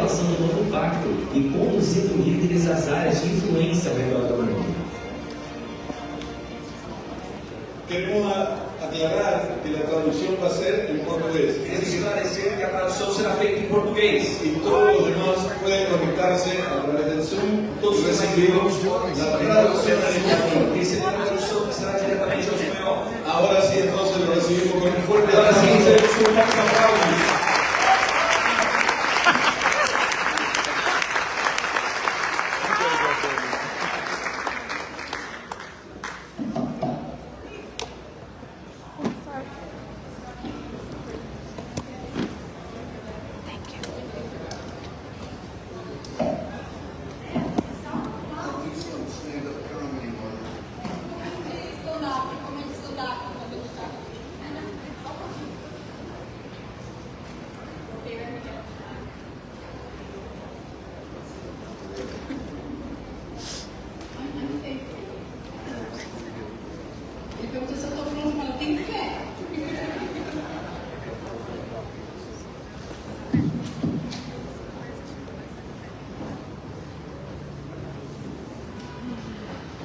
renovação do novo pacto e conduzindo líderes às áreas de influência ao redor do mundo. Queremos aclarar que la traducción va a ser en portugués. Quero esclarecer que a tradução será feita em português. Y todos los demás pueden conectarse a través del Zoom y recibir la traducción en español. Receber a tradução que será diretamente ao espanhol. Ahora sí, entonces lo recibimos con un fuerte Agora sim, aplauso. recebemos com fortes aplausos. Ele perguntou se eu estou pronto, mas eu tenho fé.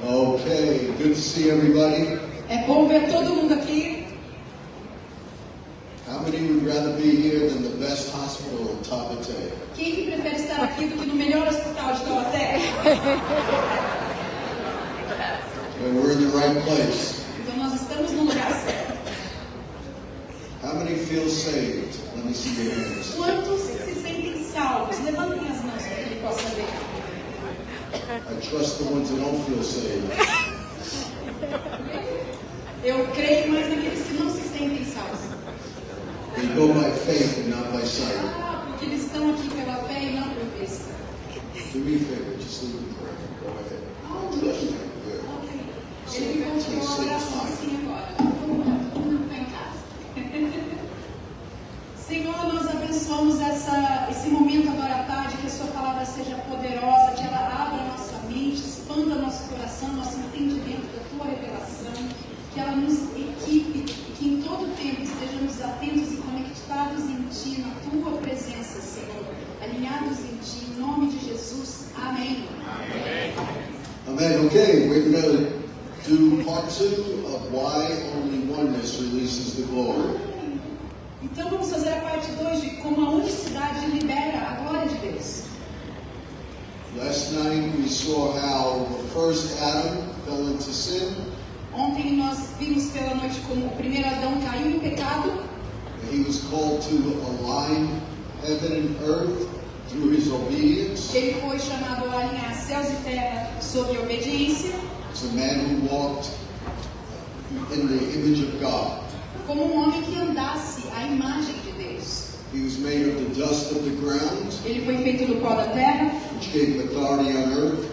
Okay, good to see everybody. É bom ver todo mundo aqui. How many would rather be here than the best hospital in Taubaté? Quem que prefere estar aqui do que no melhor hospital de Taubaté? And we're in the right place. Então nós estamos no lugar certo. How many feel saved? Let me see your hands. Quantos se sentem salvos? Levantem as mãos para que ele possa ver. I trust the ones that don't feel saved. Eu creio mais naqueles que não se sentem salvos. They go by faith and not by sight. Ah, porque eles estão aqui pela fé e não por vista. Do me a favor, just leave the prayer. Go ahead. Trust me. Good. Ok. Ele me continuou a oração assim agora. Vamos lá, todo mundo está em casa. Senhor, nós abençoamos esse momento agora à tarde, que a sua palavra seja poderosa, que ela abra a nossa mente, expanda nosso coração, nosso entendimento da tua revelação, que ela nos equipe e que em todo tempo estejamos atentos e conectados em ti, na tua presença, Senhor, alinhados em ti, em nome de Jesus. Amém. Amen. Okay, we're going to do part 2 of why only oneness releases the glory. Então vamos fazer a parte 2 de como a unicidade libera a glória de Deus. Last night we saw how the first Adam fell into sin. Ontem nós vimos pela noite como o primeiro Adão caiu em pecado. He was called to align heaven and earth through his obedience. Ele foi chamado a alinhar céus e terra sob obediência, It's a man who walked in the image of God. como um homem que andasse à imagem de Deus. He was made of the dust of the ground, Ele foi feito do pó da terra which gave him authority on earth.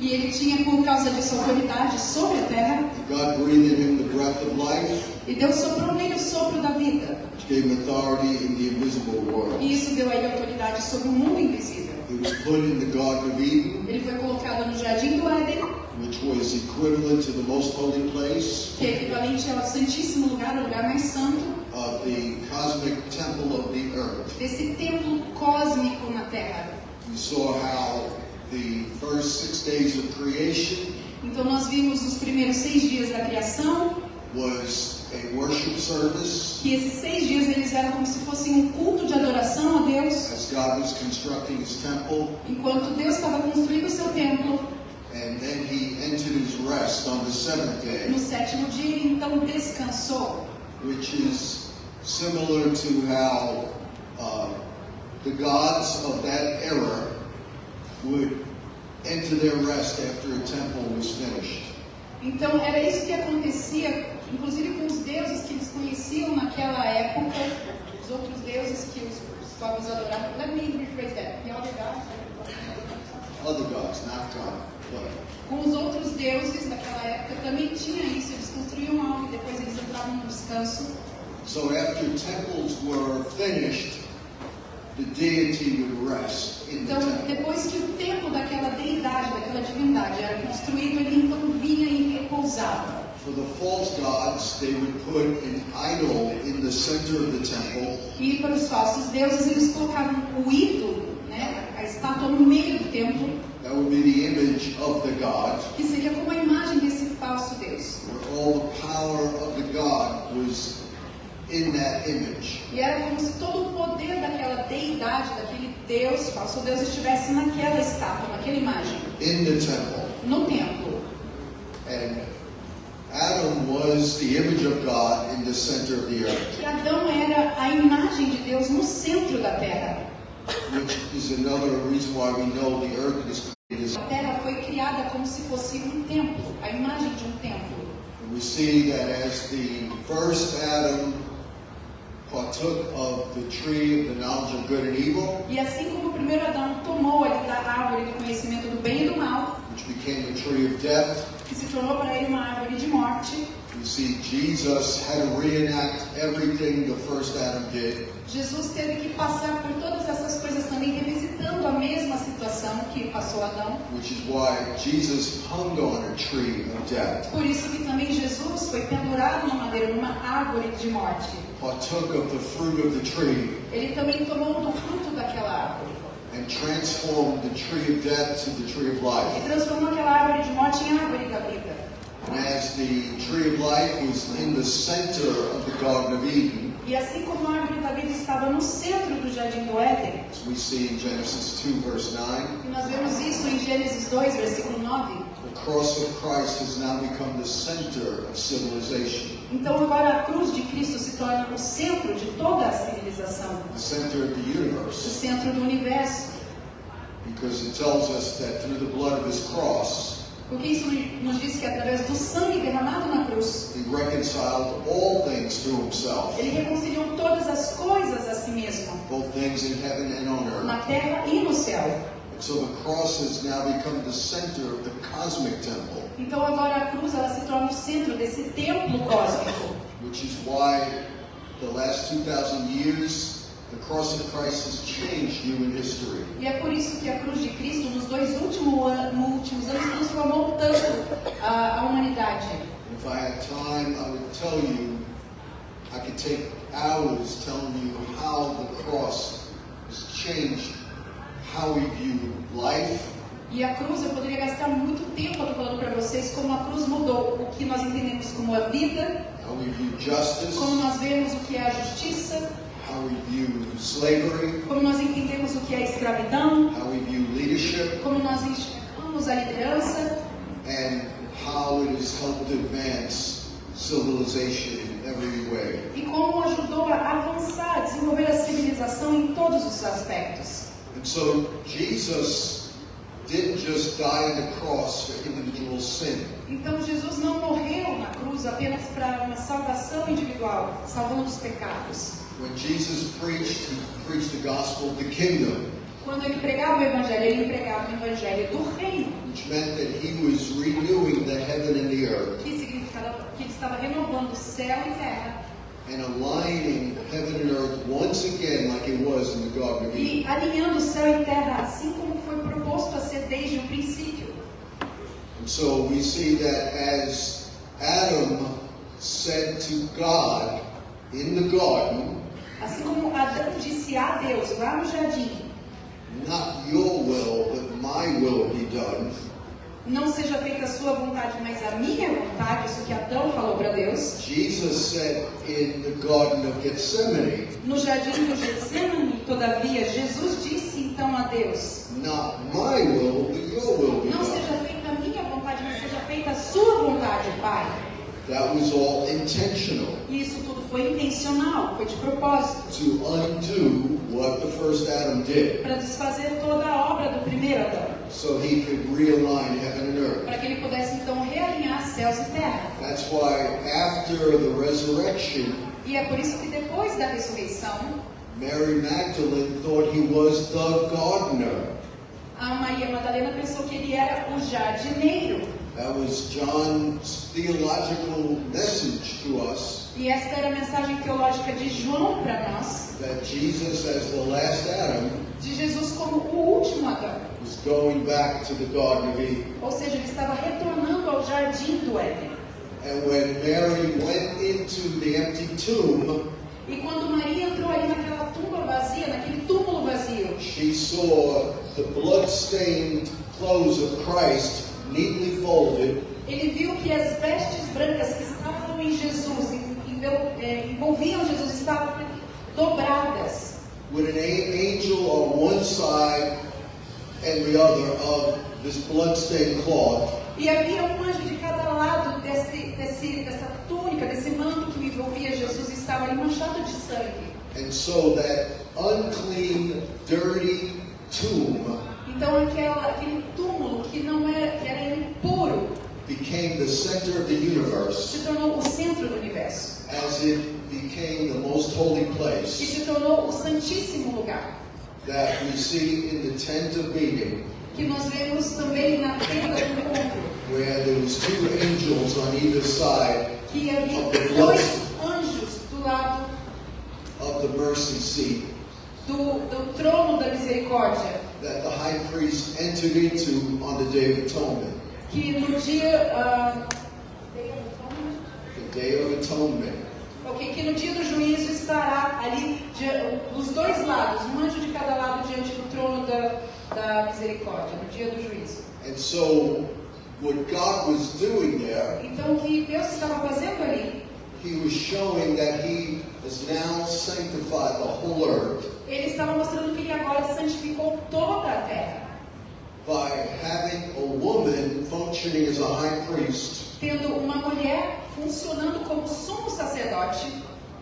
e ele tinha, por causa de sua autoridade sobre a terra, God breathed in him the breath of life, e Deus soprou nele o sopro da vida. which gave him authority in the invisible world. E isso deu a ele autoridade sobre o mundo invisível. He was put in the Garden of Eden, Ele foi colocado no Jardim do Éden, which was equivalent to the most holy place que é equivalente ao Santíssimo Lugar, o lugar mais santo, of the cosmic temple of the earth. desse templo cósmico na terra. We saw how the first 6 days of creation Então nós vimos os primeiros 6 dias da criação, was a worship service que esses 6 dias eles eram como se fossem um culto de adoração a Deus, as God was constructing his temple, enquanto Deus estava construindo o seu templo. and then he entered his rest on the 7th day, No 7º dia ele então descansou, which is similar to how the gods of that era would enter their rest after a temple was finished. Então era isso que acontecia, inclusive com os deuses que eles conheciam naquela época, os outros deuses que os povos adoravam. Let me rephrase that. The other gods. Other gods, not God. But Com os outros deuses daquela época também tinha isso, eles construíam algo e depois eles entravam no descanso. so after temples were finished, the deity would rest in the Então, temple. depois que o templo daquela deidade, daquela divindade era construído, ele então vinha e repousava. For the false gods, they would put an idol in the center of the temple, E para os falsos deuses, eles colocavam o ídolo, né, of the God, que seria como a imagem desse falso Deus. where all the power of the God was in that image. E era como se todo o poder daquela deidade, daquele Deus, falso Deus, estivesse naquela estátua, naquela imagem, In the temple. no templo. And Adam was the image of God in the center of the earth, Que Adão era a imagem de Deus no centro da terra. which is another reason why we know the earth is created. A terra foi criada como se fosse um templo, a imagem de um templo. And we see that as the first Adam partook of the tree of the knowledge of good and evil, E assim como o primeiro Adão tomou ali da árvore do conhecimento do bem e do mal, which became the tree of death, que se tornou para ele uma árvore de morte, we see Jesus had to reenact everything the first Adam did. Jesus teve que passar por todas essas coisas também, revisitando a mesma situação que passou Adão. Which is why Jesus hung on a tree of death, Por isso que também Jesus foi pendurado na madeira, numa árvore de morte. partook of the fruit of the tree, Ele também tomou do fruto daquela árvore and transformed the tree of death to the tree of e life. transformou aquela árvore de morte em árvore da vida. And as the tree of life was in the center of the Garden of Eden, E assim como a árvore da vida estava no centro do jardim do Éden, as we see in Genesis 2, verse 9, e nós vemos isso em Gênesis 2, versículo 9, the cross of Christ has now become the center of civilization, então agora a cruz de Cristo se torna o centro de toda a civilização, the center of the o universe, centro do universo. because it tells us that through the blood of his cross, Porque isso nos diz que através do sangue derramado na cruz, he reconciled all things to himself, ele reconciliou todas as coisas a si mesmo, both things in heaven and on earth. na terra e no céu. And so the cross has now become the center of the cosmic temple, Então agora a cruz ela se torna o centro desse templo cósmico. which is why the last 2,000 years, the cross of Christ has changed human history. E é por isso que a cruz de Cristo nos dois últimos anos transformou tanto a humanidade. And if I had time, I would tell you, I could take hours telling you how the cross has changed how we view life, E a cruz, eu poderia gastar muito tempo falando para vocês como a cruz mudou o que nós entendemos como a vida, how we view justice, como nós vemos o que é a justiça, how we view slavery, como nós entendemos o que é a escravidão, how we view leadership, como nós enxergamos a liderança and how it has helped advance civilization in every way. e como ajudou a avançar, a desenvolver a civilização em todos os aspectos. And so Jesus didn't just die on the cross for individual sin. Então Jesus não morreu na cruz apenas para uma salvação individual, salvando os pecados. When Jesus preached, he preached the gospel of the kingdom, Quando ele pregava o evangelho, ele pregava o evangelho do reino, which meant that he was renewing the heaven and the earth que significava que ele estava renovando céu e terra and aligning heaven and earth once again like it was in the Garden of Eden. e alinhando céu e terra, assim como foi proposto a ser desde o princípio. And so we see that as Adam said to God in the garden, Assim como Adão disse a Deus lá no jardim, not your will, but my will be done. não seja feita a sua vontade, mas a minha vontade, isso que Adão falou para Deus. Jesus said in the Garden of Gethsemane, No jardim do Getsemane, todavia, Jesus disse então a Deus, not my will, but your will be não done. seja feita a minha vontade, mas seja feita a sua vontade, Pai. That was all intentional E isso tudo foi intencional, foi de propósito, to undo what the first Adam did para desfazer toda a obra do primeiro Adão, so he could realign heaven and earth. para que ele pudesse então realinhar céus e terra. That's why after the resurrection, E é por isso que depois da ressurreição, Mary Magdalene thought he was the gardener. a Maria Madalena pensou que ele era o jardineiro. That was John's theological message to us, E esta era a mensagem teológica de João para nós, that Jesus as the last Adam de Jesus como o último Adão. was going back to the Garden of Eden. Ou seja, ele estava retornando ao jardim do Éden. And when Mary went into the empty tomb, E quando Maria entrou ali naquela tumba vazia, naquele túmulo vazio, she saw the blood-stained clothes of Christ neatly folded, ele viu que as vestes brancas que estavam em Jesus, envolviam Jesus, estavam dobradas. with an angel on one side and the other of this bloodstained cloth. E havia um anjo de cada lado dessa túnica, desse manto que envolvia Jesus, estava ali manchado de sangue. And so that unclean, dirty tomb Então aquele túmulo que era impuro, became the center of the universe se tornou o centro do universo. as it became the most holy E place se tornou o santíssimo lugar. that we see in the tent of meeting, Que nós vemos também na tenda do encontro. where there was 2 angels on either side Que havia 2 anjos do lado of the mercy seat do trono da misericórdia. that the high priest entered into on the Day of Atonement. Que no dia... The Day of Atonement. Ok, que no dia do juízo estará ali dos 2 lados, um anjo de cada lado diante do trono da misericórdia, no dia do juízo. And so, what God was doing there, Então o que Deus estava fazendo ali, He was showing that He has now sanctified the whole earth Ele estava mostrando que Ele agora santificou toda a terra, by having a woman functioning as a high priest tendo uma mulher funcionando como sumo sacerdote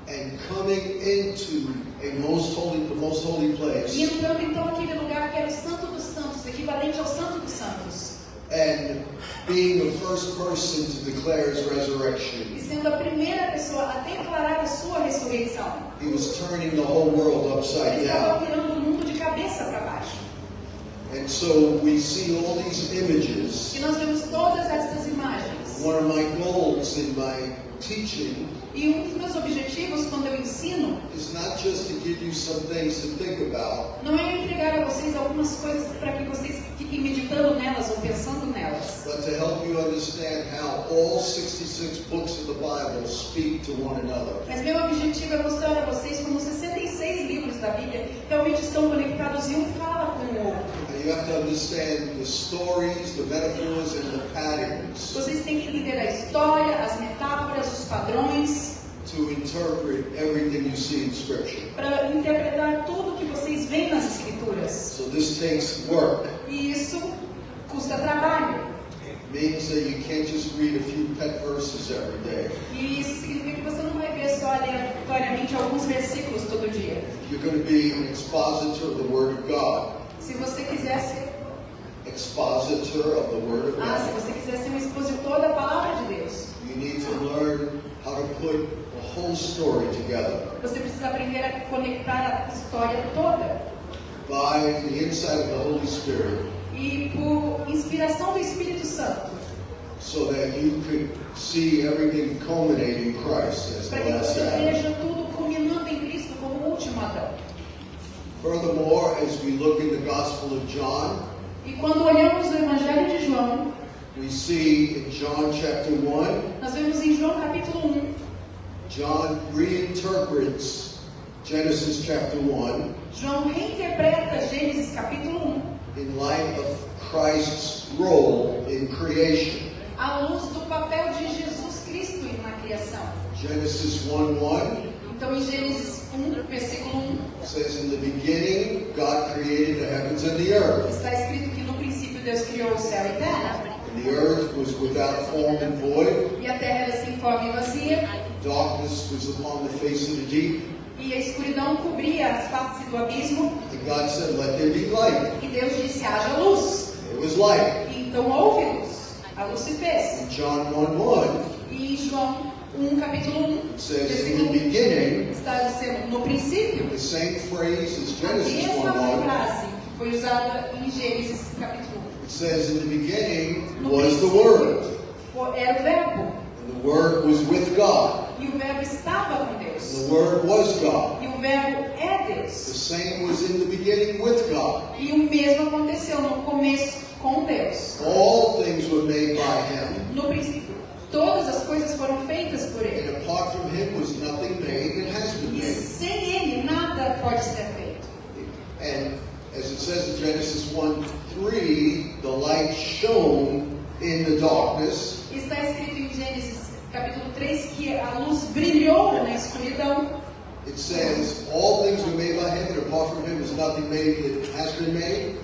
and coming into the most holy e place entrando então naquele lugar que era o Santo dos Santos, equivalente ao Santo dos Santos, and being the first person to declare His resurrection. e sendo a primeira pessoa a declarar a sua ressurreição. He was turning the whole world Ele upside estava down. virando o mundo de cabeça para baixo. And so we see all these images. E nós vemos todas estas imagens. One of my goals in my teaching E um dos meus objetivos quando eu ensino is not just to give you some things to think about, não é entregar a vocês algumas coisas para que vocês fiquem meditando nelas ou pensando nelas, but to help you understand how all 66 books of the Bible speak to one another. mas meu objetivo é mostrar a vocês como 66 livros da Bíblia realmente estão conectados e um fala com o outro. And you have to understand the stories, the metaphors, and the patterns Vocês têm que entender a história, as metáforas, os padrões, to interpret everything you see in Scripture. para interpretar tudo que vocês veem nas Escrituras. So this takes work. E isso custa trabalho. It means that you can't just read a few pet verses every day. E isso significa que você não vai ver só aleatoriamente alguns versículos todo dia. You're going to be an expositor of the Word of God. Se você quiser ser, Expositor of the Word of se God. você quiser ser um expositor da palavra de Deus, You need to learn how to put the whole story together você precisa aprender a conectar a história toda. by the insight of the Holy Spirit, E por inspiração do Espírito Santo, so that you could see everything culminate in Christ as the para que last você Adam. veja tudo culminando em Cristo como o último Adão. Furthermore, as we look in the Gospel of John, E quando olhamos o Evangelho de João, we see in John chapter 1, nós vemos em João capítulo 1, John reinterprets Genesis chapter 1 João reinterpreta Gênesis capítulo 1 in light of Christ's role in creation. à luz do papel de Jesus Cristo na criação. Genesis 1:1 Então em Gênesis 1, versículo 1, says, "In the beginning, God created the heavens and the earth. está escrito que no princípio Deus criou o céu e a terra, And the earth was without form and void. e a terra era sem forma e vazia, Darkness was upon the face of the deep. e a escuridão cobria as faces do abismo, And God said, Let there be light. e Deus disse, haja luz. There was light." E então houve luz, a luz se fez. In John 1:1, E em João 1, capítulo 1, it says, "In versículo the 1, beginning," está dizendo, no princípio, the same phrase as a Genesis mesma 1:1. frase que foi usada em Gênesis capítulo It says, "In the beginning 1. No was the princípio, Word, era o verbo, and the Word was with God, e o verbo estava com and Deus, the Word was God. e o verbo é The Deus. same was in the beginning with God. E o mesmo aconteceu no começo com Deus. All things were made by Him, No princípio, todas as coisas foram feitas por Ele. and apart from Him was nothing made that has been E made." sem Ele, nada pode ser feito. And as it says in Genesis 1:3, the light shone in the darkness. Está escrito em Gênesis capítulo 3 que a luz brilhou na escuridão. It says, all things were made by him, and apart from him was nothing made that has been made.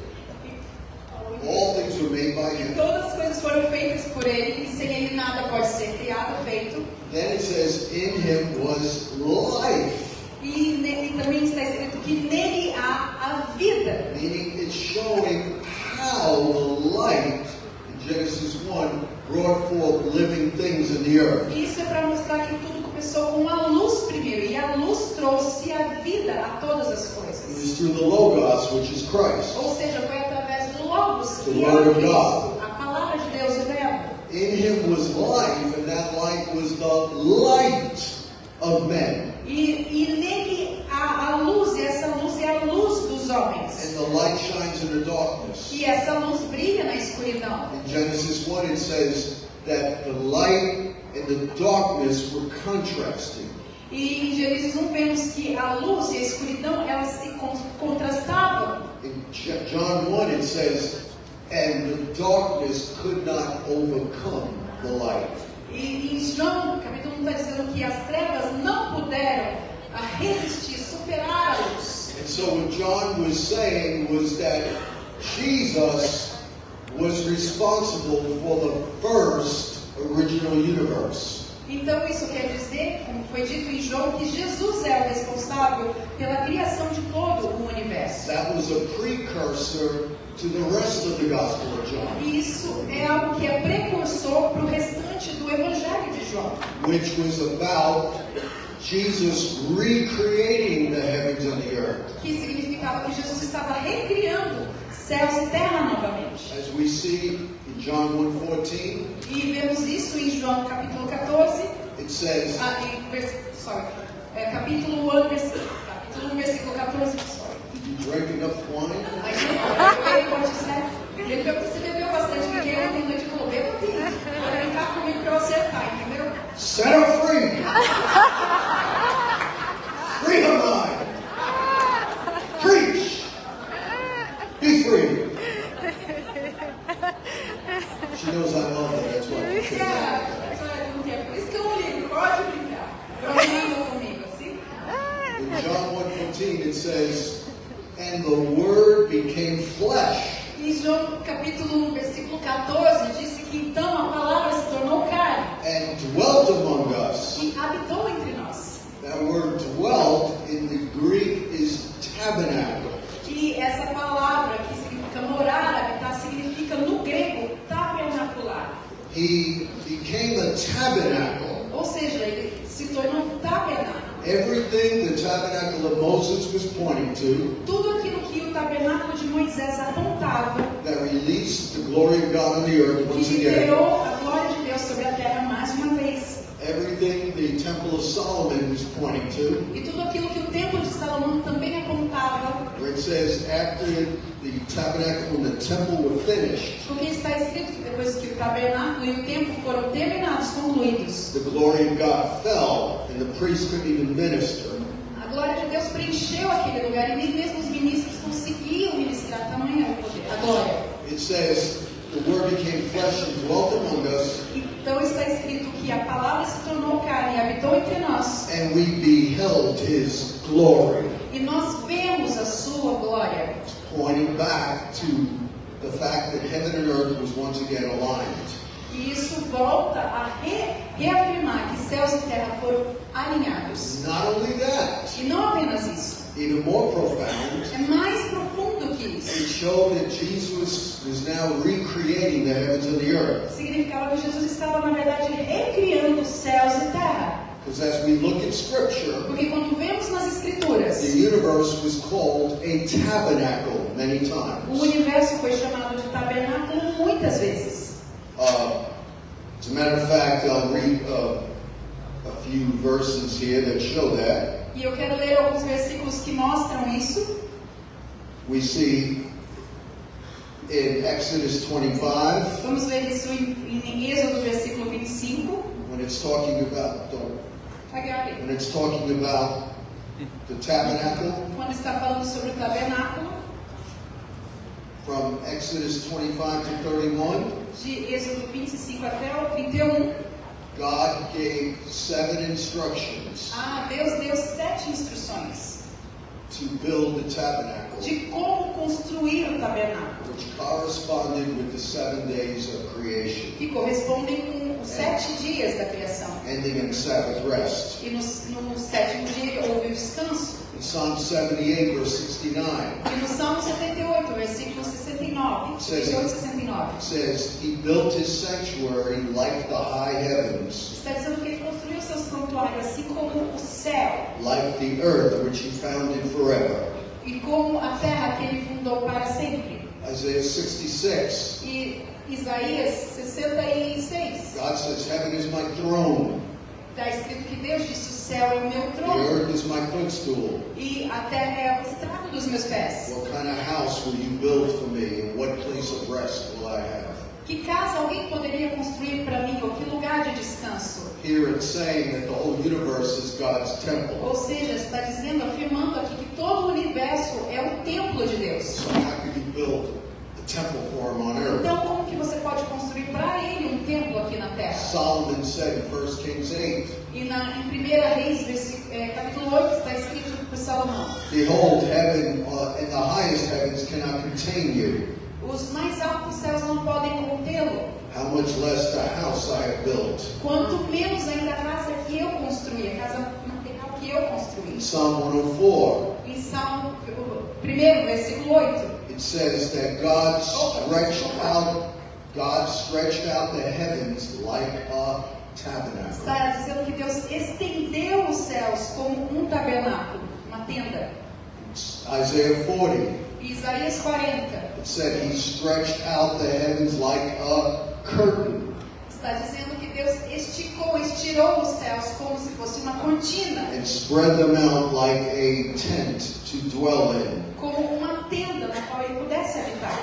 All things were made by him. Todas as coisas foram feitas por ele, e sem ele nada pode ser criado, feito. Then it says, in him was life. E nele também está escrito que nele há a vida. Meaning it's showing how the light, in Genesis 1, brought forth living things in the earth. Isso é para mostrar que tudo começou com a luz primeiro, e a luz trouxe a vida a todas as It coisas. was through the Logos, which is Christ. Ou seja, foi através do Logos, The que é Word o of Cristo, God. a palavra de Deus, o Verbo. In him was life, and that light was the light of men. E nele há a luz, e essa luz é a luz dos homens. And the light shines in the darkness. E essa luz brilha na escuridão. In Genesis 1, it says that the light and the darkness were contrasting. E em Gênesis 1 vemos que a luz e a escuridão, elas se contrastavam. In John 1, it says, and the darkness could not overcome the light. E em João, capítulo 1, está dizendo que as trevas não puderam resistir, superar a luz. And so what John was saying was that Jesus was responsible for the first original universe. Então isso quer dizer, como foi dito em João, que Jesus é o responsável pela criação de todo o universo. That was a precursor to the rest of the Gospel of John, E isso é algo que é precursor para o restante do Evangelho de João, which was about Jesus recreating the heavens and the earth. que significava que Jesus estava recriando céus e terra novamente. As we see in John 1:14, E vemos isso em João capítulo 14, it says, capítulo 1, versículo 14, did you drink enough wine? Aí ele pode dizer, você bebeu bastante, porque eu tenho noite de comer, eu tenho. Vou brincar comigo para eu acertar, entendeu? Set her free! Free her mind! Preach! Be free! She knows I love her, that's why. Por isso que eu ligo, pode brincar. Brinca comigo, assim? In John 1:14 it says, and the Word became flesh. Em João capítulo 1, versículo 14, disse que então a palavra se tornou carne And dwelt among us. e habitou entre nós. That word dwelt in the Greek is tabernacle. E essa palavra que significa morar, habitar, significa no grego tabernacular. He became a tabernacle. Ou seja, ele se tornou um tabernáculo. Everything the tabernacle of Moses was pointing to, Tudo aquilo que o tabernáculo de Moisés apontava, that released the glory of God on the earth once que again. liberou a glória de Deus sobre a terra mais uma vez. Everything the Temple of Solomon was pointing to, E tudo aquilo que o templo de Salomão também apontava, where it says after the tabernacle and the temple were finished, porque está escrito que depois que o tabernáculo e o templo foram terminados, concluídos, the glory of God fell and the priests couldn't even minister. a glória de Deus preencheu aquele lugar e nem mesmo os ministros conseguiam ministrar tamanho o poder, a glória. It says the Word became flesh and dwelt among us, Então está escrito que a palavra se tornou carne e habitou entre nós. and we beheld His glory, E nós vemos a sua glória, pointing back to the fact that heaven and earth was once again aligned. e isso volta a reafirmar que céus e terra foram alinhados. Not only that, E não apenas isso, even more profound, é mais profundo que isso. it showed that Jesus was now recreating the heavens and the earth. Significava que Jesus estava, na verdade, recriando céus e terra. Because as we look at Scripture, Porque quando vemos nas Escrituras, the universe was called a tabernacle many o times. universo foi chamado de tabernáculo muitas vezes. As a matter of fact, I'll read a few verses here that show that. E eu quero ler alguns versículos que mostram isso. We see in Exodus 25, Vamos ver isso em Êxodo, versículo 25. when it's talking about the tabernacle. Quando está falando sobre o tabernáculo. from Exodus 25 to 31, de Êxodo 25 até o 31, God gave 7 instructions Deus deu 7 instruções to build the tabernacle, de como construir o tabernáculo, which corresponded with the 7 days of creation, que correspondem com os 7 dias da criação. ending in Sabbath rest. E no 7º dia houve o descanso. In Psalm 78, verse 69, E no Salmo 78, versículo 69, 68 e 69, it says, He built His sanctuary like the high heavens, está dizendo que ele construiu seu santuário assim como o céu like the earth which He founded forever. e como a terra que ele fundou para sempre. Isaiah 66, E Isaías 66, God says, Heaven is my throne, está escrito que Deus disse: o céu é o meu the trono earth is my footstool. e a terra é o estrado dos meus pés. What kind of house will you build for me, and what place of rest will I have? Que casa alguém poderia construir para mim, ou que lugar de descanso? Here it's saying that the whole universe is God's temple. Ou seja, está dizendo, afirmando aqui que todo o universo é o templo de Deus. So how could you build a temple for Him on earth? Então, como que você pode construir para ele um templo aqui na terra? Solomon said in 1 Kings 8, E em 1 Reis, capítulo 8, está escrito por Salomão: Behold, heaven and the highest heavens cannot contain you. os mais altos céus não podem contê-lo, How much less the house I have built. quanto menos ainda a casa que eu construí, a casa material que eu construí. Psalm 104, Em Salmo 1, versículo 8, it says that God stretched out the heavens like a tabernacle. está dizendo que Deus estendeu os céus como um tabernáculo, uma tenda. Isaiah 40, Isaías 40, it said He stretched out the heavens like a curtain está dizendo que Deus estirou os céus como se fosse uma cortina, and spread them out like a tent to dwell in. como uma tenda na qual ele pudesse habitar.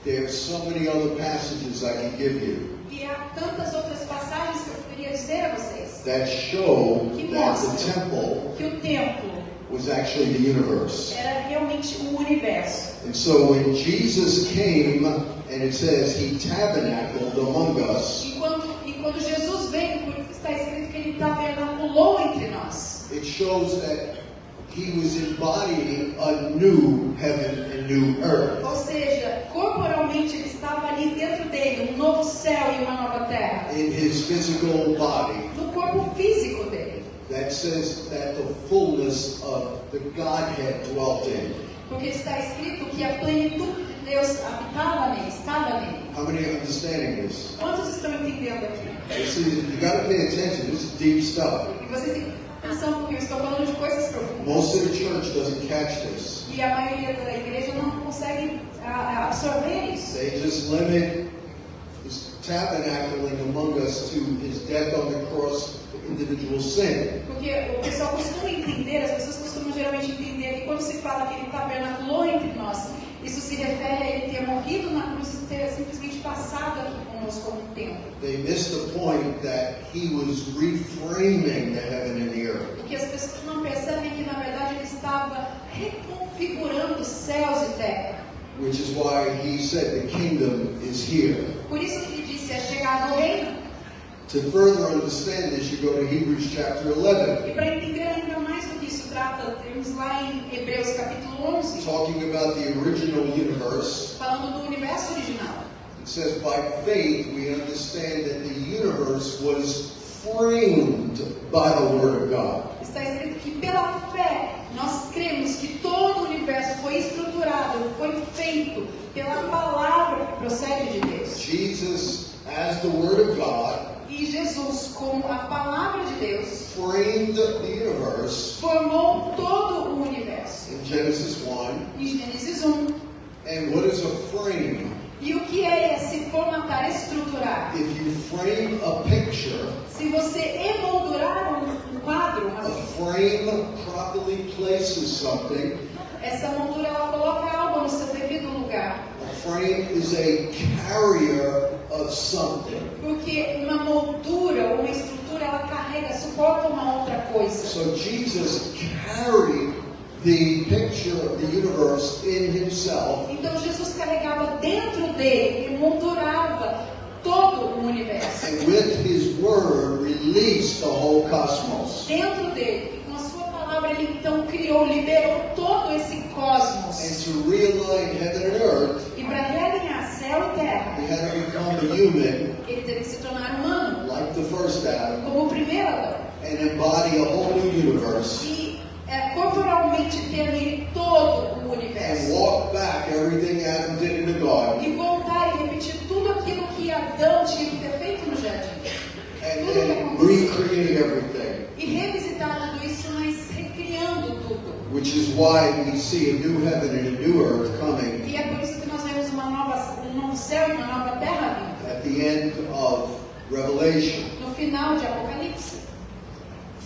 There's so many other passages I can give you E há tantas outras passagens que eu poderia dizer a vocês that show que that the mostram temple que o templo was actually the universe. era realmente o universo. And so when Jesus came, and it says He tabernacled among us, E quando Jesus veio, por isso está escrito que ele tabernaculou entre nós. it shows that He was embodying a new heaven and new earth. Ou seja, corporalmente ele estava ali dentro dele, um novo céu e uma nova terra. In His physical body, No corpo físico dele. that says that the fullness of the Godhead dwelt in. Porque está escrito que a plenitude de Deus habitava nele, estava nele. How many are understanding this? Quantos estão entendendo aqui? You see, you got to pay attention. This is deep stuff. E vocês têm atenção porque eu estou falando de coisas profundas. Most of the church doesn't catch this. E a maioria da igreja não consegue absorver isso. They just limit His tabernacling among us to His death on the cross for individual sin. Porque o pessoal costuma entender, as pessoas costumam geralmente entender que quando se fala que ele tabernaculou entre nós, isso se refere a ele ter morrido na cruz e ter simplesmente passado aqui conosco como um tempo. They missed the point that He was reframing the heaven and the earth. Porque as pessoas não percebem que na verdade ele estava reconfigurando céus e terra. Which is why He said the kingdom is here. Por isso que ele disse: é chegado o reino. To further understand this, you go to Hebrews chapter 11, E para entender ainda mais do que isso trata, temos lá em Hebreus capítulo 11, talking about the original universe. falando do universo original. It says, by faith we understand that the universe was framed by the Word of God. Está escrito que pela fé nós cremos que todo o universo foi estruturado, foi feito pela palavra que procede de Deus. Jesus, as the Word of God, E Jesus, como a palavra de Deus, framed the universe formou todo o universo. in Genesis 1. Em Gênesis 1. And what is a frame? E o que é esse formatar, estruturar? If you frame a picture, Se você emoldurar um quadro, a frame properly places something. essa moldura ela coloca algo no seu devido lugar. A frame is a carrier of something. Porque uma moldura, uma estrutura, ela carrega, suporta uma outra coisa. So Jesus carried the picture of the universe in Himself, Então Jesus carregava dentro dele, ele moldurava todo o universo. And with his word released the whole cosmos. Dentro dele, e com a sua palavra, ele então criou, liberou todo esse cosmos. And to realign heaven and earth, E para realinhar céu e terra, he had to become a human, ele teve que se tornar humano, like the first Adam, como o primeiro Adão. and embody a whole new universe, E corporalmente ter nele todo o and universo. walk back everything Adam did in the garden, E voltar e repetir tudo aquilo que Adão tinha que ter feito no jardim. and Tudo que then aconteceu. recreate everything. E revisitar tudo isso, mas recriando tudo. Which is why we see a new heaven and a new earth coming E é por isso que nós vemos um novo céu e uma nova terra vindo. at the end of Revelation. No final de Apocalipse.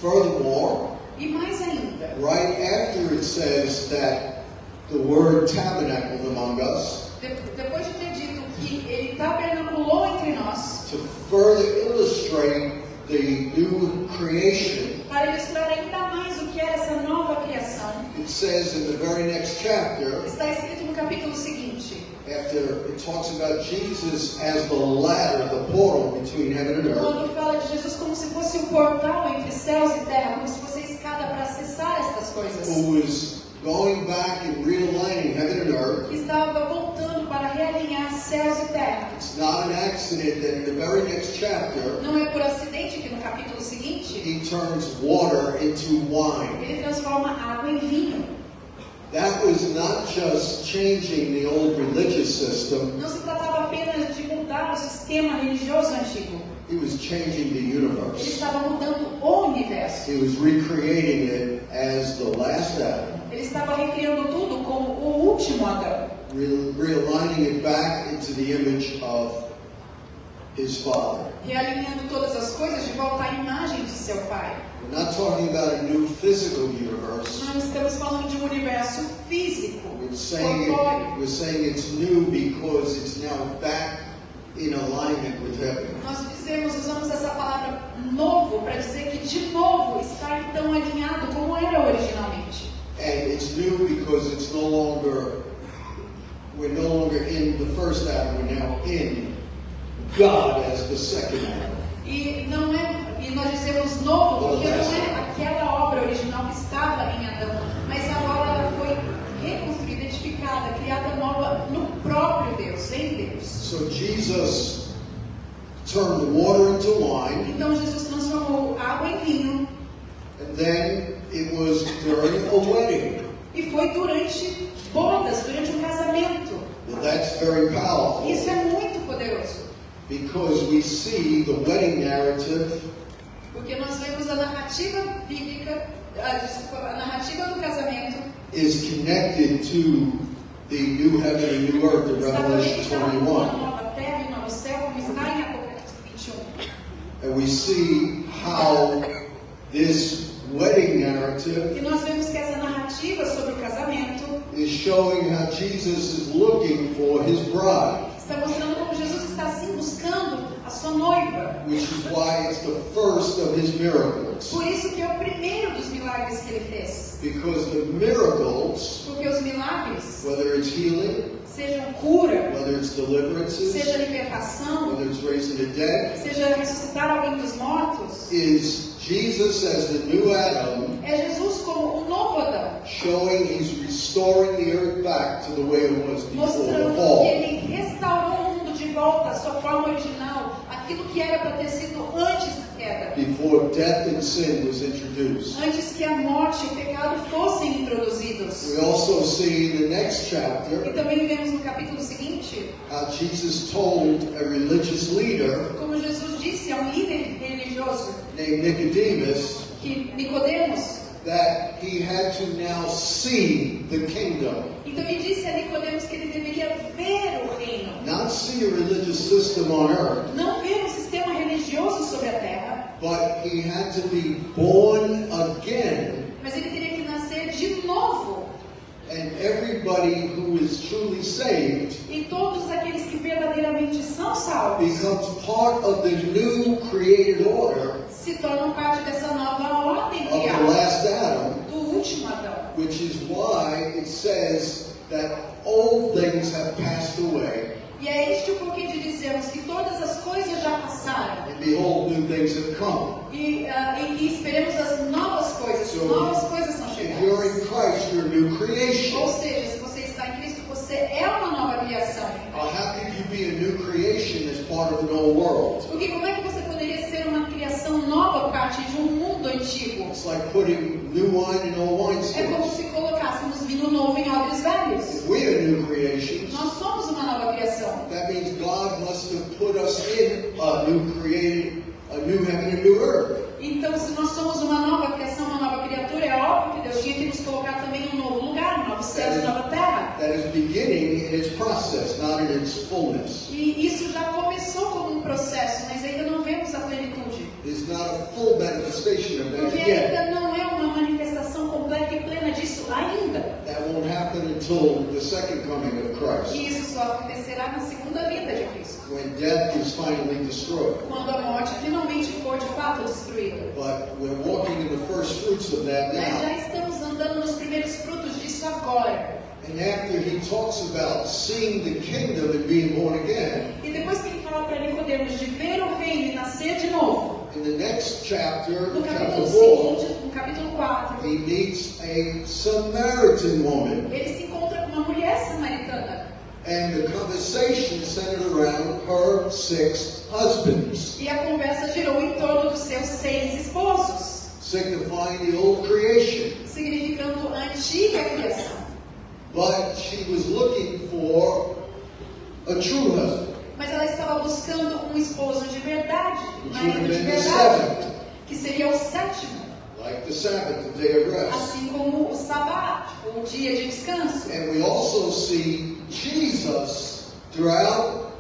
Furthermore, E mais ainda, right after it says that the word tabernacled among us, depois de ter dito que ele tabernaculou entre nós, to further illustrate the new creation, para ilustrar ainda mais o que era essa nova criação, it says in the very next chapter, está escrito no capítulo seguinte, after it talks about Jesus as the ladder, the portal between heaven and earth, quando fala de Jesus como se fosse o portal entre céus e terra, como se fosse a escada para acessar estas coisas. who is going back and realigning heaven and earth. Estava voltando para realinhar céus e terra. It's not an accident that in the very next chapter, Não é por acidente que no capítulo seguinte, he turns water into wine. ele transforma água em vinho. That was not just changing the old religious system, Não se tratava apenas de mudar o sistema religioso antigo. he was changing the Ele universe. estava mudando o universo. He was recreating it as the last Adam, Ele estava recriando tudo como o último Adão. realigning it back into the image of his Father. Realinhando todas as coisas de volta à imagem de seu Pai. We're not talking about a new physical universe. Não estamos falando de um universo físico, We're saying corpóreo. it's new because it's now back in alignment with heaven. Nós usamos essa palavra novo para dizer que de novo está então alinhado como era originalmente. And it's new because we're no longer in the first Adam, we're now in God as the second Adam. E nós dizemos novo porque não é aquela obra original que estava em Adão, mas agora ela foi reconstruída, edificada, criada nova no próprio Deus, em Deus. So Jesus turned the water into wine, Então Jesus transformou água em vinho and then it was during a wedding. e foi durante bodas, durante um casamento. Well, that's very powerful Isso é muito poderoso, because we see the wedding narrative porque nós vemos a narrativa bíblica, a narrativa do casamento is connected to the new heaven and new earth in está Revelation conectada com 21. a nova terra e novo céu, como está em Apocalipse 21. And we see how this wedding narrative E nós vemos que essa narrativa sobre o casamento is showing how Jesus is looking for his bride, está mostrando como Jesus está assim buscando a sua noiva. which is why it's the first of his miracles. Por isso que é o primeiro dos milagres que ele fez. Because the miracles, Porque os milagres, whether it's healing, sejam cura, whether it's deliverances, seja libertação, whether it's raising the dead, seja ressuscitar alguém dos mortos, is Jesus as the new Adam, é Jesus como o novo Adão, showing he's restoring the earth back to the way it was before the mostrando que fall. ele restaurou o mundo de volta à sua forma original, aquilo que era para ter sido antes da queda, Before death and sin was introduced. antes que a morte e o pecado fossem introduzidos. We also see in the next E chapter também vemos no capítulo seguinte, how Jesus told a religious leader como Jesus disse a um líder religioso, named Nicodemus que Nicodemos, that he had to now see the kingdom, então ele disse a Nicodemos que ele deveria ver o reino, not see a religious system on earth, não ver um sistema religioso sobre a terra, but he had to be born again, mas ele teria que nascer de novo. and everybody who is truly saved E todos aqueles que verdadeiramente são salvos becomes part of the new created order se tornam parte dessa nova ordem of the criada, last Adam, do último Adão. which is why it says that old things have passed away E é este o porquê de dizermos que todas as coisas já passaram. And behold, new things have come. E esperemos as novas coisas. So, Novas coisas são If you're chegadas. in Christ, you're a new creation. Ou seja, se você está em Cristo, você é uma nova criação. How can you be a new creation as part of an old world? Porque como é que você poderia ser uma criação nova parte de um mundo antigo? It's like putting new wine in old É como wineskins. se colocássemos vinho novo em odres velhos. If we're new creations, Nós somos uma nova criação. that means God must have put us in a new heaven and new earth. Então, se nós somos uma nova criação, uma nova criatura, é óbvio que Deus tinha que nos colocar também em um novo lugar, um novo céu e nova terra. That is beginning in its process, not in its fullness. E isso já começou como um processo, mas ainda não vemos a plenitude. It's not a full manifestation of that Porque yet. ainda não é uma manifestação completa e plena disso ainda. That won't happen until the second coming of Christ, E isso só acontecerá na segunda vinda de Cristo, when death is finally destroyed. quando a morte finalmente for de fato destruída. But we're walking in the first fruits of that Mas now. já estamos andando nos primeiros frutos disso agora. And after he talks about seeing the kingdom and being born again, E depois que ele fala para Nicodemos de ver o reino e nascer de novo, in the next chapter, no capítulo chapter 4, seguinte, no capítulo 4, he meets a Samaritan woman. ele se encontra com uma mulher samaritana. And the conversation centered around her 6 husbands, E a conversa girou em torno dos seus 6 esposos, signifying the old creation. significando a antiga criação. But she was looking for a true husband, Mas ela estava buscando um esposo de verdade, um which would marido have de been the verdade, seventh, que seria o sétimo, like the Sabbath, the day of rest. assim como o sábado, o dia de descanso. And we also see Jesus throughout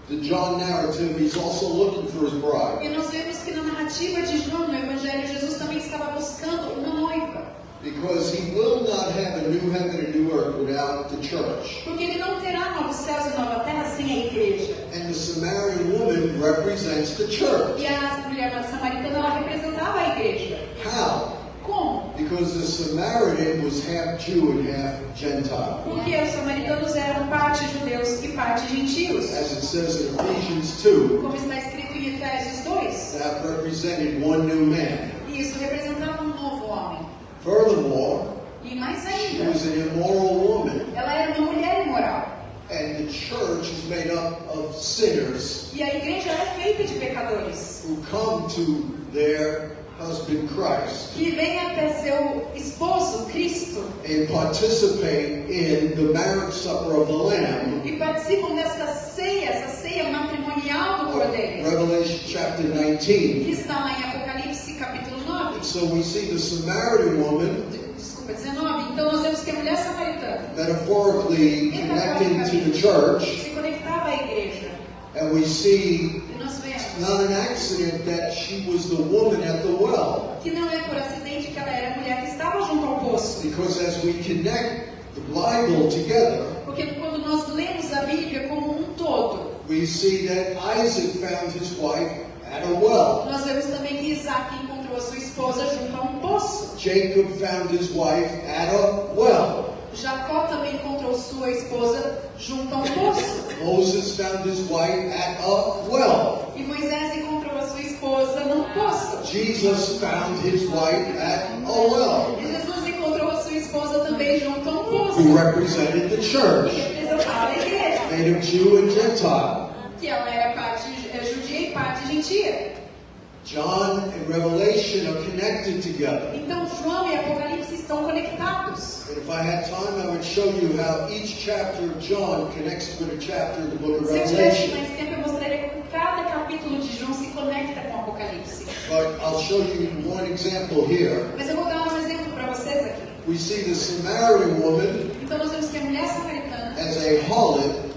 the John narrative. He's also looking for his bride, E nós vemos que na narrativa de João, no Evangelho, Jesus também estava buscando uma noiva. because he will not have a new heaven and new earth without the church. Porque ele não terá novos céus e nova terra sem a igreja. And the Samaritan woman represents the church. E a mulher samaritana, ela representava a igreja. How? Como? Because the Samaritan was half Jew and half Gentile. Porque os samaritanos eram parte judeus e parte gentios. As it says in Ephesians 2, Como está escrito em Efésios 2. that represented one new man. E isso representava um novo homem. Furthermore, E mais she ainda, was an immoral woman. ela era uma mulher imoral. And the church is made up of sinners E a igreja é feita de pecadores. who come to their husband Christ Que vem até seu esposo, Cristo. and participate in the marriage supper of the Lamb. E participam dessa ceia, essa ceia matrimonial do Cordeiro. Revelation chapter Que 19. está lá em Apocalipse capítulo 9. So we see the Samaritan woman Desculpa, 19. Então nós vemos que a mulher samaritana metaphorically connecting to the church, se conectava à igreja. and we see E nós vemos not an accident that she was the woman at the well, que não é por acidente que ela era a mulher que estava junto ao poço. because as we connect the Bible together, Porque quando nós lemos a Bíblia como um todo, we see that Isaac found his wife at a well. nós vemos também que Isaac encontrou a sua esposa junto a um poço. Jacob found his wife at a well. Jacó também encontrou sua esposa junto a um poço. Moses found his wife at a well. E Moisés encontrou a sua esposa num poço. Jesus found his wife at a well, E Jesus encontrou a sua esposa também junto a um poço. who represented the Que church, representava a igreja. made of Jew and Gentile. Que ela era parte judia e parte gentia. John and Revelation are connected together. Então João e Apocalipse estão conectados. And if I had time, I would show you how each chapter of John connects with a chapter in the book of Se eu tivesse Revelation. mais tempo, eu mostraria como cada capítulo de João se conecta com Apocalipse. But I'll show you one example here. Mas eu vou dar um exemplo para vocês aqui. We see the Samaritan woman Então nós vemos que a mulher samaritana, as a harlot,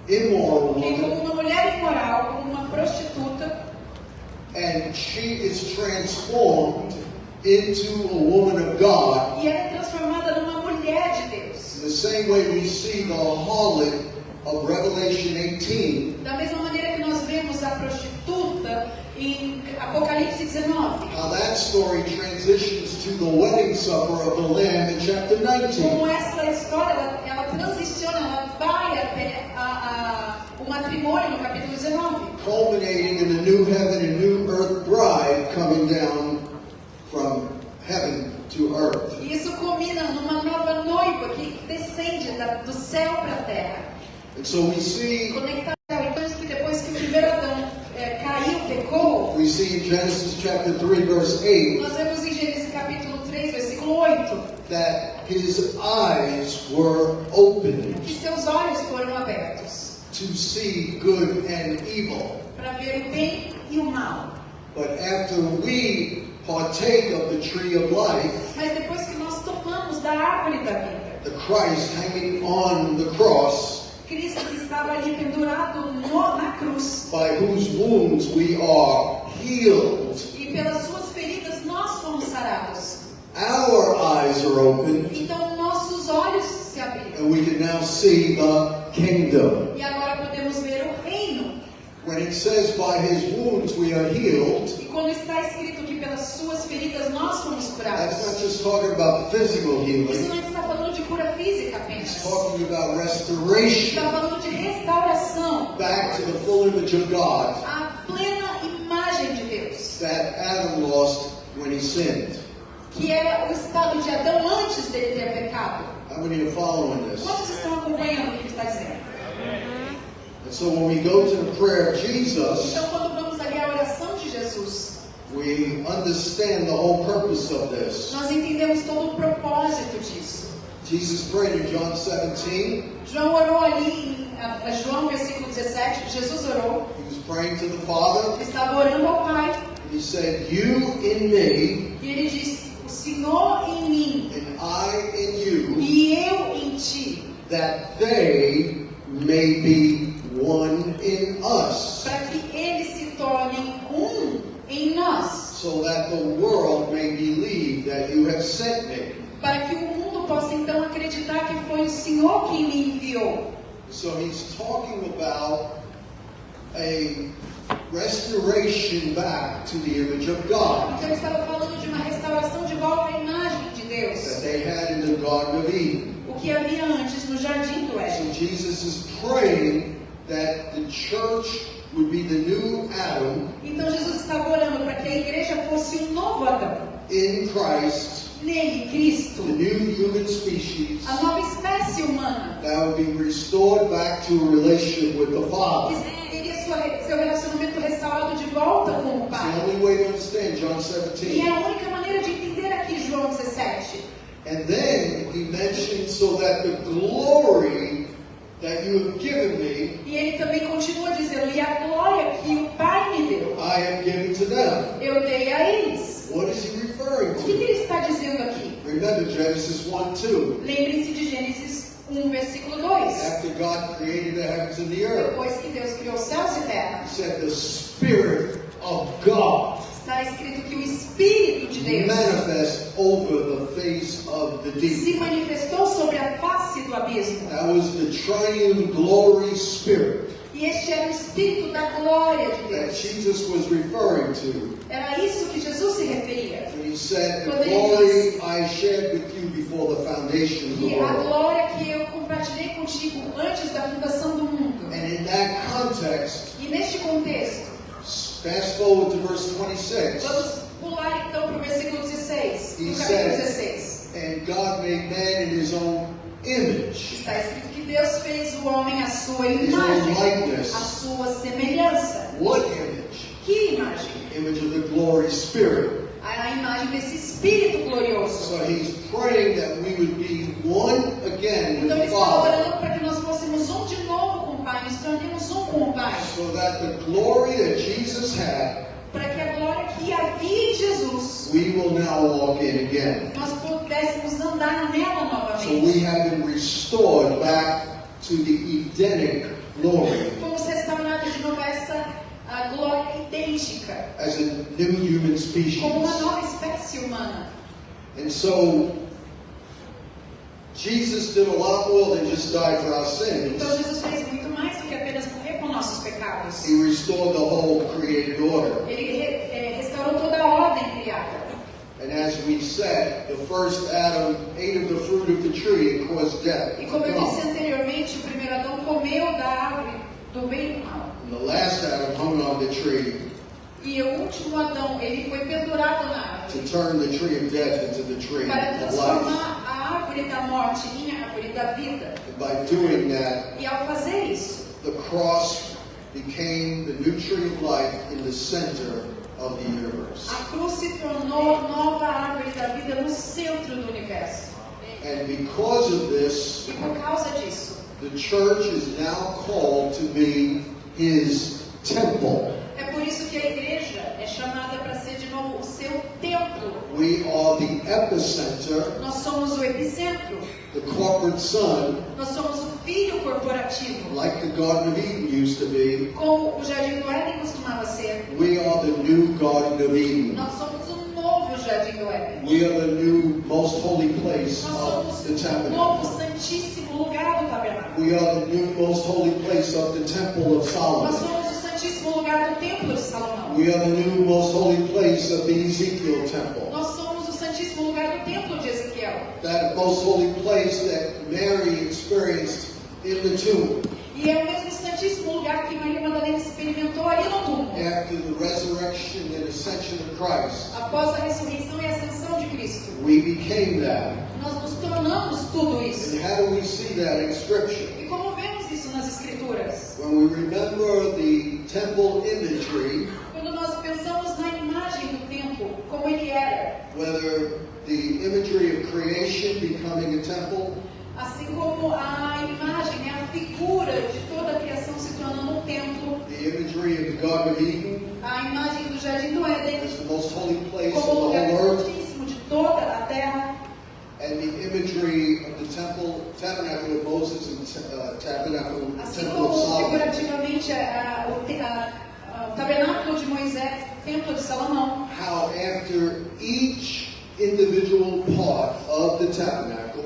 immoral que como woman, uma mulher imoral, como uma prostituta, and she is transformed into a woman of God. e ela é transformada numa mulher de Deus. The same way we see the harlot of Revelation 18, Da mesma maneira que nós vemos a prostituta em Apocalipse 19. how that story transitions to the wedding supper of the Lamb in chapter 19. Como essa história, ela transiciona, ela vai matrimônio no capítulo 19. culminating in the new heaven and new earth bride coming down from heaven to earth. E isso culmina numa nova noiva que descende do céu para a terra. And so we see Conectado. Então, que depois que o primeiro Adão caiu, pecou, in Genesis chapter 3 verse 8 nós vemos em Gênesis capítulo 3, versículo 8, that his eyes were opened que seus olhos foram abertos to see good and evil. para ver o bem e o mal. But after we partake of the tree of life, Mas depois que nós tomamos da árvore da vida, the Christ hanging on the cross, Cristo que estava ali pendurado na cruz, by whose wounds we are healed, e pelas suas feridas nós fomos sarados. our eyes are opened, Então nossos olhos se abriram. and we can now see the kingdom. E agora podemos ver o reino. When it says by his wounds we are healed, E quando está escrito que pelas suas feridas nós fomos that's curados, not just talking about physical isso healing, não está falando de cura física apenas. it's talking about restoration Está falando de restauração, back to the full image of God a plena imagem de Deus, that Adam lost when he sinned. que era o estado de Adão antes dele ter pecado. How many are following this? Quantos estão acompanhando o que ele está dizendo? And so when we go to the prayer of Jesus, Então, quando vamos ali à oração de Jesus, we understand the whole purpose of this. nós entendemos todo o propósito disso. Jesus prayed in John 17. João orou ali em João, versículo 17. Jesus orou, He was praying to the Father. ele estava orando ao Pai, He said, "You in me, e ele disse: o Senhor em mim and I in you, e eu em ti, that they may be one in us, para que eles se tornem em nós, so that the world may believe that you have sent me." para que o mundo possa então acreditar que foi o Senhor quem me enviou. So he's talking about a restoration back to the image of God Então ele estava falando de uma restauração de volta à imagem de that Deus, they had in the Garden of Eden. o que havia antes no jardim do So Éden. Jesus is praying that the church would be the new Adam Então Jesus estava orando para que a igreja fosse um novo Adão. in Christ, Nele, Cristo, the new human species a nova espécie humana, that would be restored back to a relationship with the Father. que teria seu relacionamento restaurado de volta com o It's the Pai. only way to understand John E 17. é a única maneira de entender aqui João 17. And then he mentioned so that the glory that you have given me, E ele também continua dizendo: e a glória que o Pai me deu, I have given to them. eu dei a eles. What is he referring O que to? ele está dizendo aqui? Remember Genesis 1:2. Lembrem-se de Gênesis 1, versículo 2. After God created the heavens and the earth, Depois que Deus criou céus e terra, he said the Spirit of God está escrito que o Espírito de Deus manifest over the face of the se deep. manifestou sobre a face do abismo. That was the triune glory spirit E este era o Espírito da glória de that Deus. Jesus was referring to Era isso que Jesus se referia. when he said, "The glory I shared with you before the foundation of the E a world." glória que eu compartilhei contigo antes da fundação do mundo. And in that context, E neste contexto, fast forward to verse 26. vamos pular então para o versículo 16. He No capítulo said, 16. "And God made man in his own image, Está escrito que Deus fez o homem à sua his own imagem, likeness." à sua semelhança. What image? Que imagem? Image of the glory spirit. A imagem desse Espírito glorioso. So he's praying that we would be one again with Então the ele está Father, orando para que nós fôssemos um de novo com o Pai, nos tornemos um com o Pai. so that the glory that Jesus had, Para que a glória que havia em Jesus, we will now walk in again. nós pudéssemos andar nela So we novamente. have been restored back to the Edenic glory Fomos restaurados de novo a essa a glória idêntica, as a new human species. como uma nova espécie humana. And so Jesus did a lot more than just die for our sins. Então Jesus fez muito mais do que apenas morrer por nossos pecados. He restored the whole created order. Ele restaurou toda a ordem criada. And as we said, the first Adam ate of the fruit of the tree and caused death. E como eu disse anteriormente, o primeiro Adão comeu da árvore do bem e do mal. And the last Adam hung on the tree E o último Adão, ele foi pendurado na to árvore turn the tree of death into the tree para of life. transformar a árvore da morte em árvore da vida. And by doing that, E ao fazer isso, the cross became the new tree of life in the center of the universe. a cruz se tornou nova árvore da vida no centro do universo. And because of this, E por causa disso, the church is now called to be His temple. é por isso que a igreja é chamada para ser de novo o seu templo. We are the epicenter, Nós somos o epicentro, the corporate son, nós somos o filho corporativo, like the Garden of Eden used to be. como o Jardim do Éden costumava ser. We are the new Garden of Eden. Nós somos o novo Jardim do Éden. We are the new most holy place Nós of somos the o novo tabernacle. santíssimo lugar do tabernáculo. We are the new most holy place of the temple of Nós Solomon. somos o santíssimo lugar do templo de Salomão. We are the new most holy place of the Ezekiel temple. Nós somos o santíssimo lugar do templo de Ezequiel. That most holy place that Mary experienced in the tomb E é o mesmo santíssimo lugar que Maria Madalena experimentou ali no túmulo. after the resurrection and ascension of Christ. Após a ressurreição e ascensão de Cristo. We became that. Nós nos tornamos tudo isso. And how do we see that in Scripture? E como vemos isso nas Escrituras? When we remember the temple imagery, Quando nós pensamos na imagem do templo, como ele era, whether the imagery of creation becoming a temple, assim como a imagem, né, a figura de toda a criação se tornando um templo, the imagery of the Garden of Eden a imagem do Jardim do Éden as the most holy place of como o the lugar whole earth, santíssimo de toda a terra, and the imagery of the tabernacle of Moses and tabernacle, assim temple of como Solomon. figurativamente o tabernáculo de Moisés, o templo de Salomão. How after each individual part of the tabernacle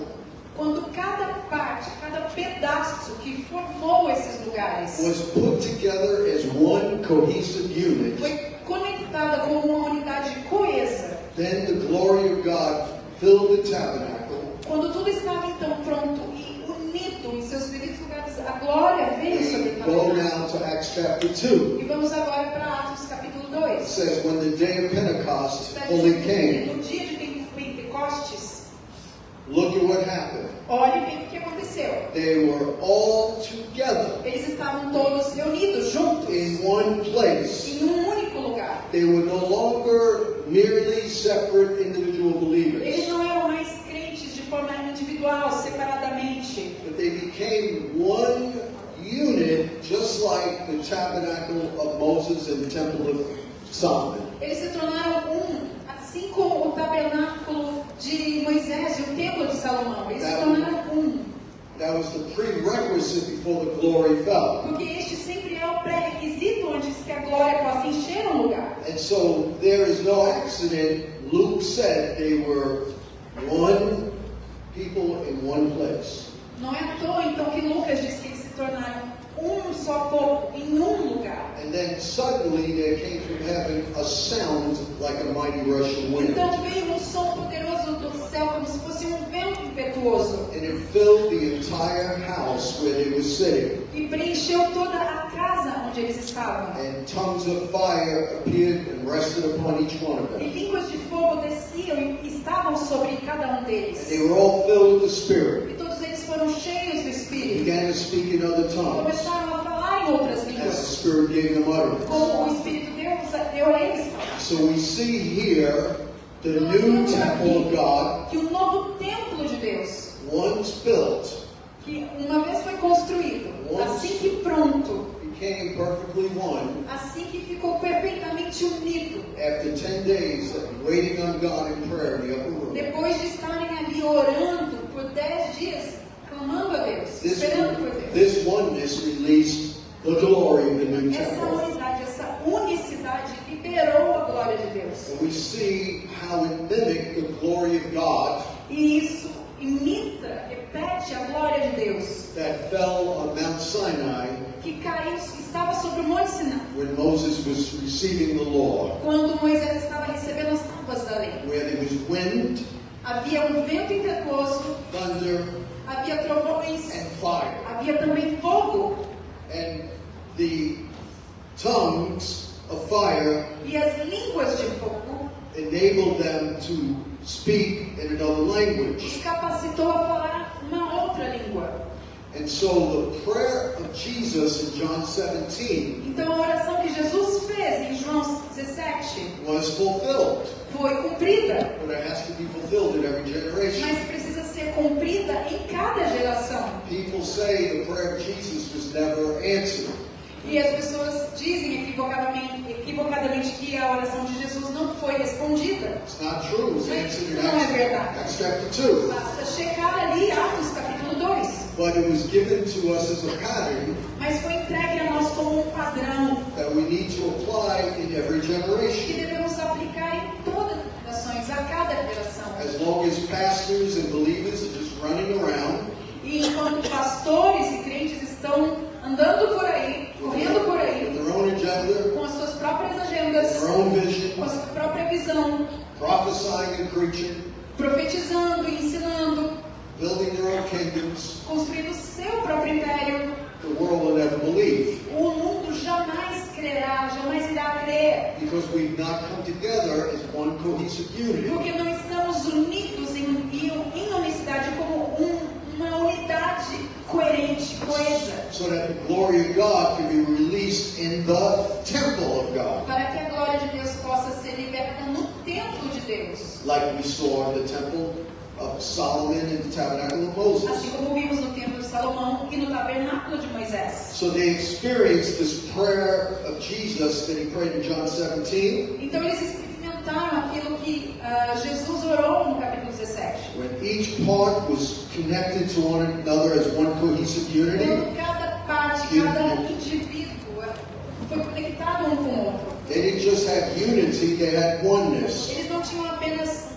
Quando cada parte, cada pedaço que formou esses lugares was put together as one cohesive unit, foi conectada como uma unidade coesa, then the glory of God filled the tabernacle, quando tudo estava então pronto e unido em seus devidos lugares, a glória veio sobre o we go tabernáculo. now to Acts chapter 2. E vamos agora para Atos capítulo It 2. says, when the day of Pentecost Está fully dizendo que came, no dia de Pentecostes, look at what happened. olhe bem o que aconteceu. They were all together Eles estavam todos reunidos, juntos, in one place. em um único lugar. They were no longer merely separate individual Eles believers, não eram mais crentes de forma individual, separadamente. but they became one unit, just like the tabernacle of Moses and the temple of Solomon. Eles se tornaram assim como o tabernáculo de Moisés e o templo de Salomão. Eles se tornaram That was the prerequisite before the glory fell. porque este sempre é o pré-requisito antes que a glória possa encher um lugar. And so there is no accident. Luke said they were one people in one place. Não é à toa então que Lucas diz que eles se tornaram um só povo em um lugar. And then suddenly there came from heaven a sound like a mighty rushing wind. Então veio um som poderoso do céu como se fosse um vento impetuoso And it filled the entire house where they were sitting. e preencheu toda a casa onde eles estavam. And tongues of fire appeared and rested upon each one of E them. línguas de fogo desciam e estavam sobre cada deles. And they were all filled with the Spirit. E todos eles foram cheios do They Espírito. began to speak in other tongues Começaram a falar em outras as the línguas, Spirit gave them utterance. como o Espírito deu a eles falar. So we see here the new temple of God, Que o novo templo de Deus, once built, que uma vez foi construído, assim que pronto, became perfectly one assim que ficou perfeitamente unido, after 10 days of waiting on God in prayer in the upper room. depois de estarem ali orando por 10 dias, clamando a Deus, This, esperando por Deus. this oneness released the glory of the new Essa temple. unidade, essa unicidade liberou a glória de Deus. And we see how it mimicked the glory of God E isso imita, repete a glória de Deus, that fell on Mount Sinai que caiu, estava sobre o Monte Sinai, when Moses was receiving the law, quando Moisés estava recebendo as tábuas da lei. where there was wind, Havia um vento impetuoso, thunder, havia trovões, and fire. havia também fogo. And the tongues of fire E as línguas de fogo enabled them to speak in another language. os capacitou a falar uma outra língua. And so the prayer of Jesus in John 17 Então a oração que Jesus fez em João 17 was fulfilled. foi cumprida, But it has to be fulfilled in every generation. mas precisa ser cumprida em cada geração. People say the prayer of Jesus was never answered. E as pessoas dizem equivocadamente que a oração de Jesus não foi respondida. It's not true. It was answered in Não é verdade. Acts chapter 2. Basta checar ali Atos capítulo 2. But it was given to us as a pattern Mas foi entregue a nós como um padrão that we need to apply in every que generation. devemos aplicar em todas as gerações, a cada geração. As long as pastors and believers are just running around E enquanto pastores e crentes estão andando por aí, correndo por with aí, their own agenda, com as suas próprias agendas, their own com vision, a sua própria visão, prophesying and preaching, profetizando e ensinando, building their own kingdoms, construindo seu próprio império, the world will never believe. o mundo jamais crerá, jamais irá crer, Because we've not come together as one cohesive unity. porque não estamos unidos em unicidade como uma unidade coerente, coesa, So that the glory of God can be released in the temple of God. para que a glória de Deus possa ser liberta no templo de Deus. Like we saw in the temple of Solomon and the tabernacle of Moses. Assim como vimos no templo de Salomão e no tabernáculo de Moisés. So they experienced this prayer of Jesus that he prayed in John 17. Então eles experimentaram aquilo que Jesus orou no capítulo 17. When each part was connected to one another as one cohesive unity. Quando cada parte, cada indivíduo foi conectado um com o outro. They didn't just have unity, they had oneness. Eles não tinham apenas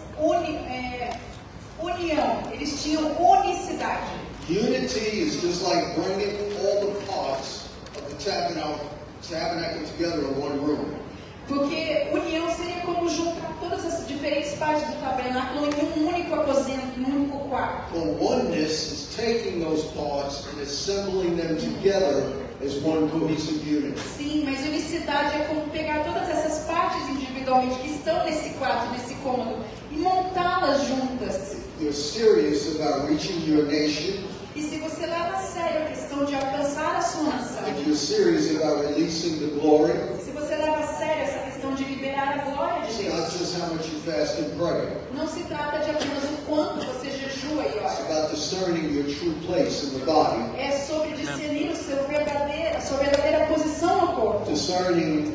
união, eles tinham unicidade. Unity is just like bringing all the parts of the tabernacle together in one room. Porque união seria como juntar todas as diferentes partes do tabernáculo em um único aposento, em um único quarto. Well, oneness is taking those parts and assembling them together as one cohesive unit. Sim, mas unicidade é como pegar todas essas partes individualmente que estão nesse quarto, nesse cômodo, e montá-las juntas. If you're serious about reaching your nation, E se você leva a sério a questão de alcançar a sua nação, if you're serious about releasing the glory, se você leva a sério essa questão de liberar a glória de it's not Deus, just how much you fast and pray. não se trata de apenas o quanto você jejua e It's ora. about discerning your true place in the body, É sobre discernir a sua verdadeira posição no corpo. discerning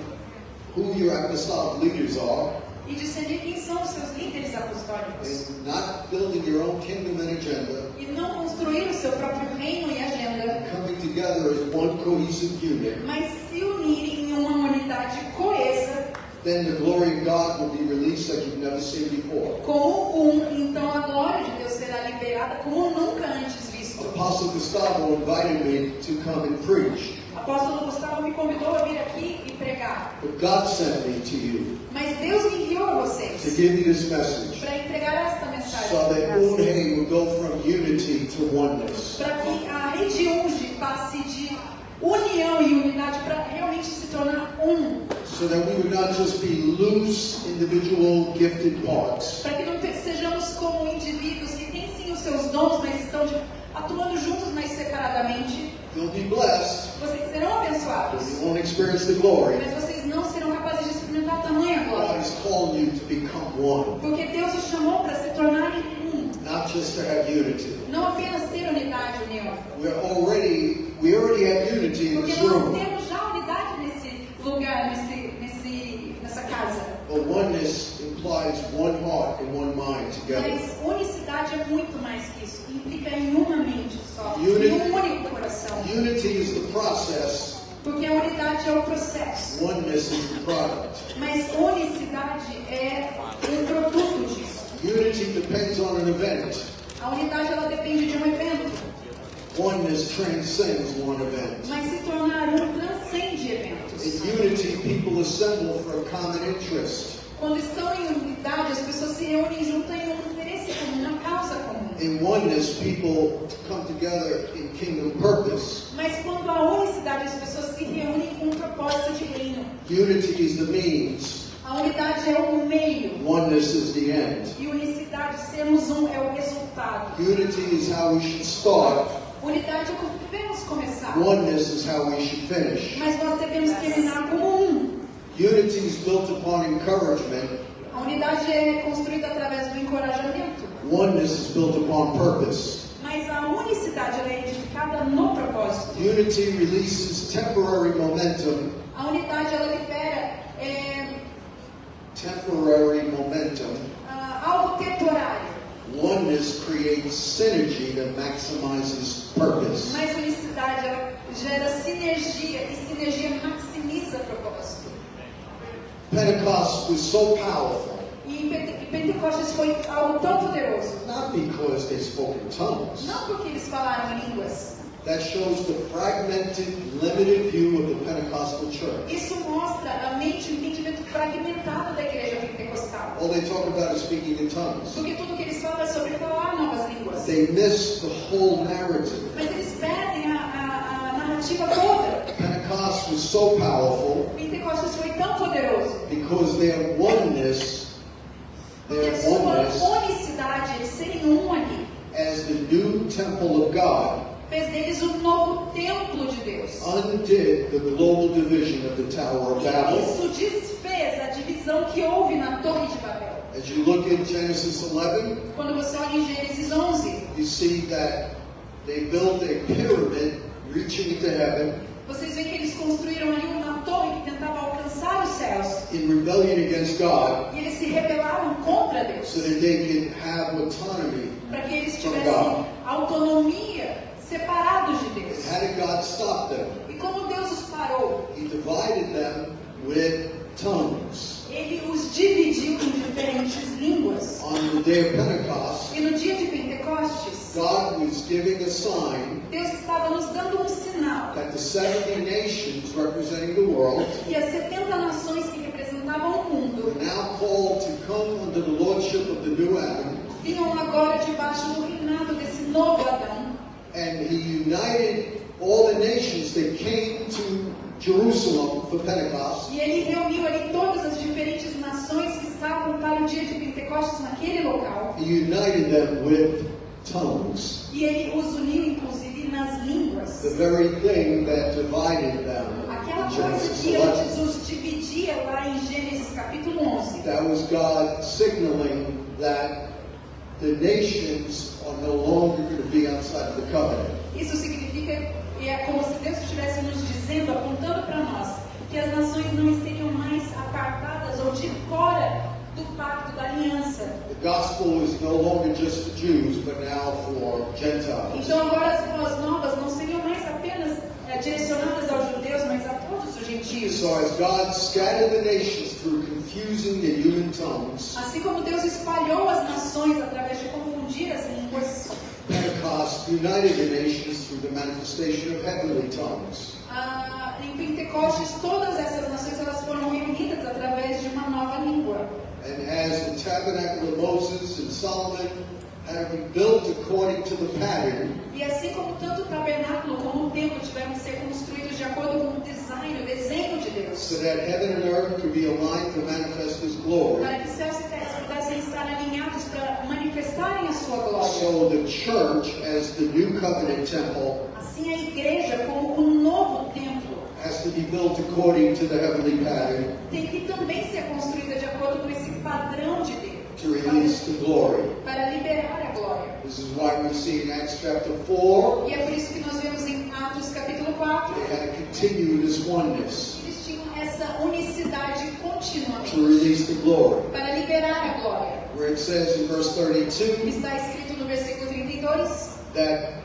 who your apostolic leaders are, E discernir quem são os seus líderes apostólicos. and not building your own kingdom and agenda, E não construir o seu próprio reino e agenda, coming together as one cohesive unit. mas se unirem em uma unidade coesa, Then the glory of God will be released like you've never seen before. como então a glória de Deus será liberada como nunca antes visto. Apostle Gustavo invited me to come and preach, O apóstolo Gustavo me convidou a vir aqui e pregar, but God sent me to you mas Deus me enviou a to vocês give you this message para entregar esta mensagem, so that Unhei will go from unity to oneness. para que a rede Unge passe de união e unidade para realmente se tornar um, So that we would not just be loose, individual, gifted parts, para que não sejamos como indivíduos que têm sim os seus dons, mas estão atuando juntos, mas separadamente. you'll be blessed, Vocês serão but abençoados, you won't experience the glory. mas vocês não serão capazes de experimentar tamanha God glória, has called you to become one, porque Deus os chamou para se tornarem um, not just to have unity. não apenas ter unidade, união, We already have unity in porque this nós room, temos já unidade nesse lugar, nessa casa, but oneness implies one heart and one mind together. mas unicidade é muito mais que isso, implica em uma mente só, Unity. em um único coração, Unity is the process, porque a unidade é o processo. oneness is the product. Mas unicidade é um produto disso. Unity depends on an event. A unidade ela depende de um evento, Oneness transcends one event. mas se tornar um transcende eventos. In unity, people assemble for a common interest. Quando estão em unidade, as pessoas se reúnem junto em um interesse comum, uma causa comum. In oneness, people come together in kingdom purpose. Mas quando há unicidade, as pessoas se reúnem propósito de reino. Unity is the means. A unidade é o meio. Oneness is the end. E unicidade, sermos um, é o resultado. Unity is how we should start. Unidade é como devemos começar. Oneness is how we should finish. Mas nós devemos terminar como um. Unity is built upon encouragement. A unidade é construída através do encorajamento. Oneness is built upon purpose. Mas a unicidade ela é edificada no propósito. Unity releases temporary momentum. A unidade ela libera Temporary momentum. algo temporário. Oneness creates synergy that maximizes purpose. Mas a unicidade ela gera sinergia e sinergia maximiza propósito. Pentecost was so powerful, E Pentecostes foi algo tão poderoso. not because they spoke in tongues. Não porque eles falaram em línguas. That shows the fragmented, limited view of the Pentecostal church. Isso mostra a mente, o entendimento fragmentado da igreja pentecostal. All they talk about is speaking in tongues. Porque tudo que eles falam é sobre falar novas línguas. They miss the whole narrative. Mas eles perdem a narrativa toda. Pentecost was so powerful Pentecostes foi tão poderoso. because their oneness, Porque a sua unicidade, eles serem um ali, as the new temple of God, fez deles um novo templo de Deus. undid the global division of the Tower of E Babel. isso desfez a divisão que houve na Torre de Babel. As you look in Genesis 11, Quando você olha em Gênesis 11, you see that they built a pyramid reaching into heaven vocês veem que eles construíram ali uma torre que tentava alcançar os céus. in rebellion against God E eles se rebelaram contra Deus. so that they could have autonomy. Para que eles tivessem autonomia, separados de Deus. How did God stop them? E como Deus os parou? He divided them with tongues. Ele os dividiu em diferentes línguas. On the day of Pentecost, E no dia de Pentecostes, God was giving a sign Deus estava nos dando um sinal. that the 70 nations representing the world E as 70 nações que representavam o mundo were now called to come under the lordship of the new Adam, vinham agora debaixo do reinado desse novo Adão. and he united all the nations that came to Jerusalem for Pentecost. E ele reuniu ali todas as diferentes nações que estavam para o dia de Pentecostes naquele local. He united them with tongues, E ele os uniu, inclusive, nas línguas. the very thing that divided them Aquela in coisa Genesis que 11. antes os dividia lá em Gênesis capítulo 11. That was God signaling that the nations are no longer going to be outside of the covenant. Isso significa, é como se Deus estivesse nos dizendo, apontando para nós, que as nações não estariam mais apartadas ou de fora do pacto da aliança. The gospel is no longer just for Jews, but now for Gentiles. Então agora as boas novas não seriam mais apenas direcionadas aos judeus, mas a todos os gentios. So as God scattered the nations through confusing the human tongues, Assim como Deus espalhou as nações através de confundir as línguas, Pentecost united the nations through the manifestation of heavenly tongues. em Pentecostes todas essas nações elas foram reunidas através de uma nova língua. And as the tabernacle of Moses and Solomon had to be built according to the pattern, E assim como tanto o tabernáculo como o templo tiveram que ser construídos de acordo com o design, o desenho de Deus, so that heaven and earth could be aligned to manifest His glory. para que céus e terras pudessem estar alinhados para manifestarem a sua glória. So the church, as the new covenant temple, Assim a igreja, como um novo templo, has to be built according to the heavenly pattern tem que também ser construída de acordo com esse padrão de Deus, to release the glory. para liberar a glória. This is why we see in Acts chapter 4, E é por isso que nós vemos em Atos capítulo 4, they had to continue this oneness eles tinham essa unicidade to continuamente, release the glory. para liberar a glória. Where it says in verse 32 Está escrito no versículo 32, that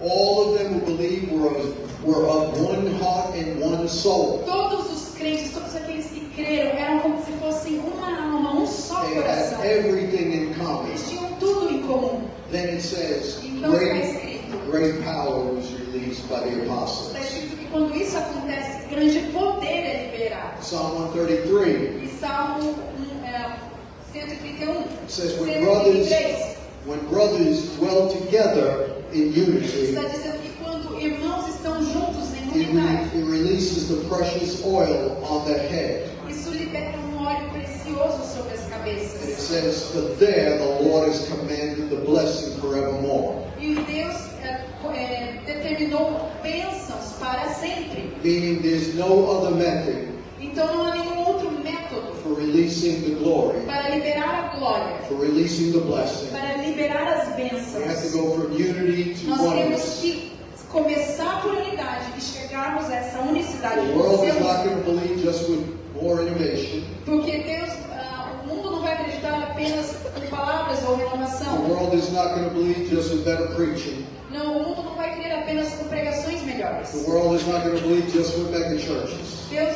all of them who believed were of one heart and one soul. todos os crentes, todos aqueles que creram, eram como se fossem uma alma, um só They had coração. everything in common. Eles tinham tudo em comum. Then it says, Então está escrito, great power was released by the apostles. está escrito que quando isso acontece, grande poder é liberado. Psalm 133 E Salmo 131, it says, when 133, brothers dwell together in unity, está dizendo que quando irmãos estão juntos em unidade, it releases the the precious oil on the head. Isso libera óleo precioso sobre as And it cabeças. says, "For there the Lord has commanded the blessing forevermore." E Deus determinou bênçãos para sempre. Meaning there's no other method Então não há nenhum outro método for releasing the glory, para liberar a glória, for releasing the blessing. para liberar as We have to bênçãos. go from unity to Nós temos oneness. que começar por unidade e chegarmos a essa unicidade. The world is not going to believe just with more innovation. Porque Deus, o mundo não vai acreditar apenas com palavras ou The renovação. world is not going to believe just with better preaching. Não, o mundo não vai crer apenas com pregações melhores. The world is not going to believe just with mega churches. Deus,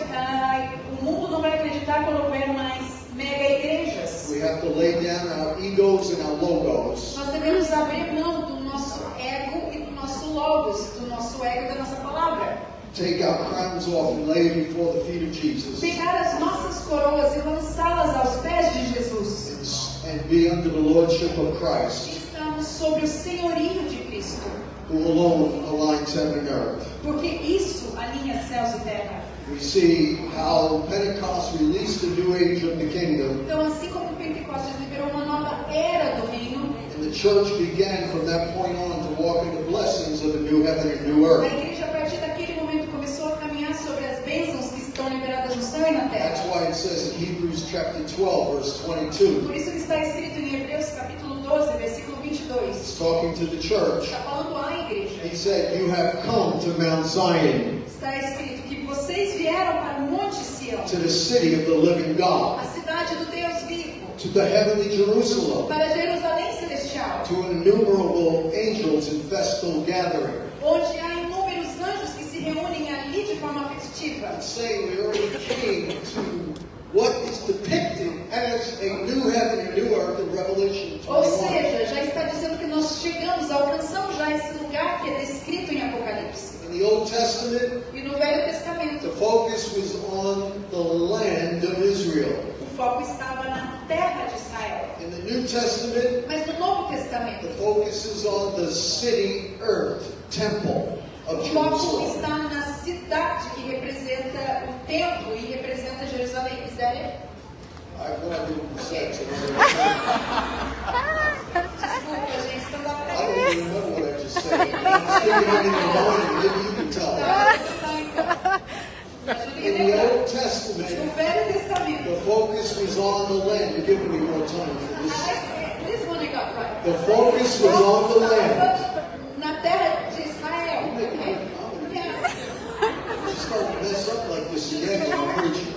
o mundo não vai acreditar quando houver mais mega igrejas. We have to lay down our egos and our logos Nós devemos abrir mão do nosso ego e do nosso logos, do nosso ego e da nossa palavra. take our crowns off and lay it before the feet of Jesus Pegar as nossas coroas e lançá-las aos pés de Jesus. and be under the lordship of E Christ, estamos sobre o senhorio de Cristo. who alone aligns heaven and earth. Porque isso alinha céus e terra. We see how Pentecost released the new age of the kingdom, Então, assim como o Pentecostes liberou uma nova era do reino, and the church began from that point on to walk in the blessings of the new heaven and new a earth. igreja, a partir daquele momento, começou a caminhar sobre as bênçãos que estão liberadas no céu e na That's terra. why it says in Hebrews chapter 12, verse 22, Por isso que está escrito em Hebreus capítulo 12, versículo 22. it's talking to the church. Está falando à igreja. He said, "You have come to Mount Zion, Está escrito que vocês vieram para o Monte Sião, to the city of the living God, a cidade do Deus vivo, to the heavenly Jerusalem, para Jerusalém celestial, to innumerable angels in festal gathering." onde há inúmeros anjos que se reúnem ali de forma festiva. It's saying we already came to what is depicted as a new heaven and new earth in Revelation Ou 21. seja, já está dizendo que nós chegamos, alcançamos já esse lugar que é descrito em Apocalipse. In the Old Testament, E no Velho Testamento, the focus was on the land of Israel. o foco estava na terra de Israel. In the New Testament, Mas no Novo the Testamento, focus is on the city, earth, temple of o foco Jerusalem. está na cidade que representa o templo e representa Jerusalém. Is that it? I have no idea what you said, so Desculpa, gente, então dá I pra don't even know what I just said. I'm sticking it in the morning, maybe you can tell. Tá, então. Me ajuda a In the lembrar. Old No Testament, Velho Testamento, the focus was on the land. You're giving me more time for this. this one I got right. The focus was on the land. Na terra de Israel. You make a good comedy. You start to mess up like this again when I'm preaching.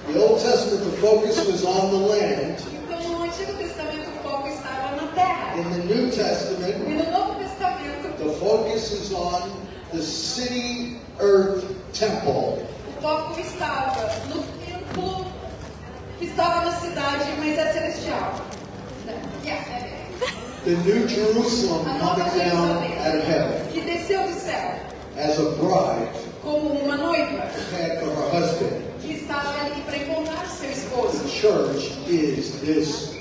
The Old Testament, the focus was on the land. Então, no Antigo Testamento, o foco estava na terra. In the New E Testament, no Novo Testamento, the focus is on the city, earth, temple. o foco estava no templo que estava na cidade, mas é celestial. Yeah, é The New Jerusalem a nova coming down out of heaven Jerusalém, que desceu do céu as a bride como uma noiva prepared for her husband. que estava ali para encontrar seu The esposo. church is this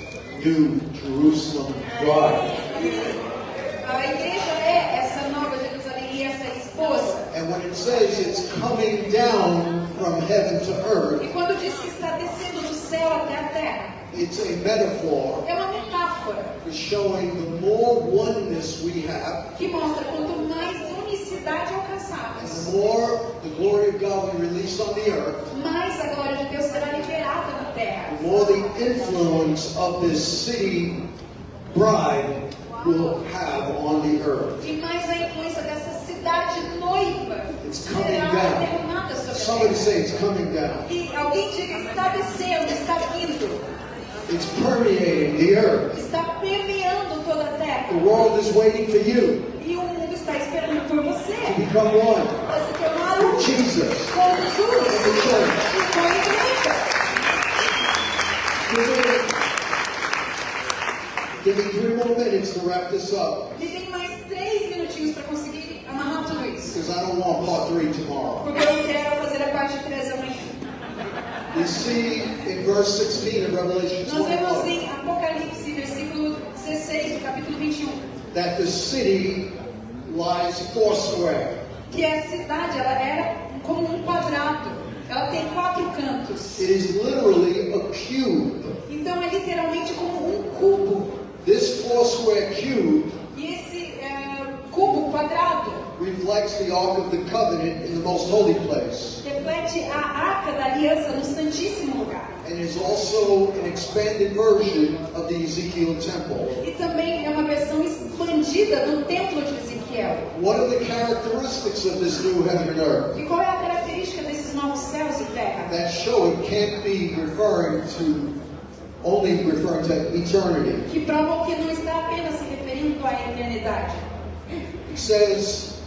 New Jerusalem bride. E a igreja é essa nova Jerusalém e essa esposa. And when it says it's coming down from heaven to earth, E quando diz que está descendo do céu até a terra, it's a metaphor é uma metáfora for showing the more oneness we have, que mostra quanto mais unicidade and alcançarmos, the more the glory of God we release on the earth, mais a glória de Deus será liberada na terra. the more the influence of this city bride will have on the earth. E mais a influência dessa cidade noiva It's coming será down. derramada sobre a Somebody terra. say it's coming down. E alguém diga, está descendo, está vindo, It's permeating the earth. está permeando toda a terra. The world is waiting for you E o mundo está esperando por to você become one para se tornar with um Jesus com Jesus and the church. e com a igreja. Give me 3 more minutes to wrap this up, E tem mais 3 minutinhos para conseguir amarrar tudo isso. because I don't want part 3 tomorrow. Porque eu não quero fazer a parte 3 amanhã. We see in verse 16 of Revelation Nós vemos 21 em Apocalipse, versículo 16 do capítulo 21, that the city lies foursquare. que a cidade ela era como um quadrado. Ela tem 4 cantos. It is literally a cube. Então é literalmente como um cubo. This four-square cube E esse cubo quadrado reflects the Ark of the Covenant in the most holy place, reflete a arca da aliança no Santíssimo Lugar. and is also an expanded version of the Ezekiel temple. E também é uma versão expandida do templo de Ezequiel. What are the characteristics of this new heaven and earth E qual é a característica desses novos céus e terra? that show it can't be only referring to eternity? Que provam que não está apenas se referindo à eternidade. It says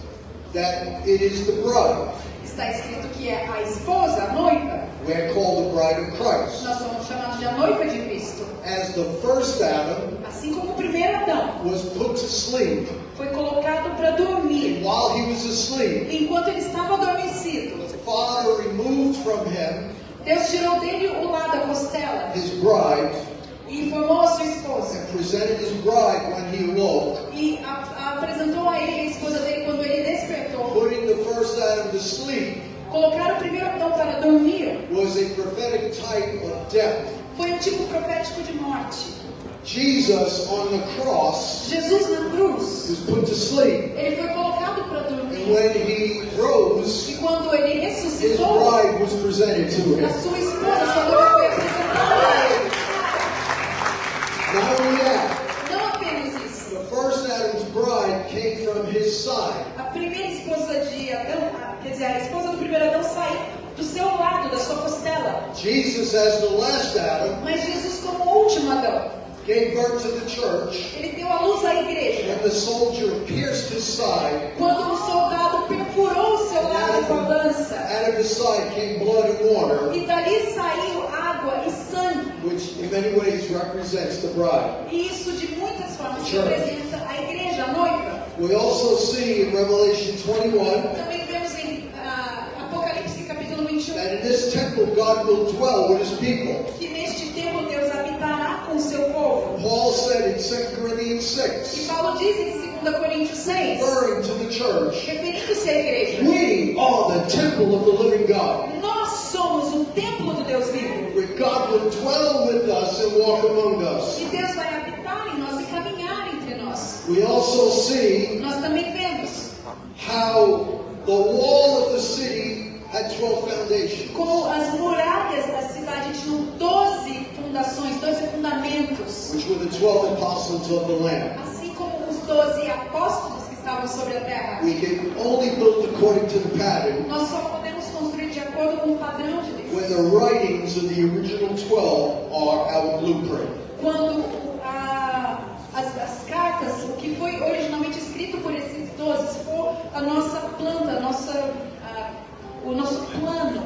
that it is the bride. Está escrito que é a esposa, a noiva. We are called the bride of Christ. Nós somos chamados de a noiva de Cristo. As the first Adam Assim como o primeiro Adão was put to sleep, foi colocado para dormir. while he was asleep, Enquanto ele estava adormecido, the Father removed from him Deus tirou dele o lado, a costela, his bride e formou a sua esposa. and presented his bride when he awoke, E apresentou a ele, a esposa dele, quando ele despertou. putting the first Adam to sleep Colocar o primeiro Adão para dormir was a prophetic type of death. foi um tipo profético de morte. Jesus on the cross Jesus na cruz, was put to sleep, ele foi colocado para and dormir. when he rose, E quando ele his ressuscitou, bride was presented to a him. sua esposa, sua noiva, foi apresentada a ele. Not only that, Não apenas isso. the first Adam's bride came from his side. A primeira esposa de Adão, quer dizer, a esposa do primeiro Adão saiu do seu lado, da sua costela. Jesus, as the last Adam, Mas Jesus, como o último Adão, gave birth to the church. ele deu a luz à igreja. When the soldier pierced his side, Quando o soldado perfurou o seu lado com a lança, out of his side came blood and water, e dali saiu água e sangue. which in many ways represents the bride. E isso de muitas formas Church. representa a igreja, a noiva. We also see in Revelation 21 Também vemos em Apocalipse capítulo 21 that in this temple God will dwell with his people. que neste templo Deus habitará com o seu povo. Paul said in 2 Corinthians E 6, Paulo diz em 2 Coríntios 6, referring to the church, referindo-se à igreja: we are the temple of the living God, nós somos o templo do Deus vivo. where God will dwell with us and walk among us. E Deus vai habitar em nós e caminhar entre nós. We also see Nós também vemos how the wall of the city had 12 foundations. como as muralhas da cidade tinham 12 fundações, 12 fundamentos. Which were the 12 apostles of the Lamb. Assim como os 12 apóstolos que estavam sobre a terra. We can only build according to the pattern Nós só podemos construir de acordo com o padrão de Deus. when the writings of the original 12 are our blueprint. Quando as cartas, o que foi originalmente escrito por esses 12, for a nossa planta, o nosso plano.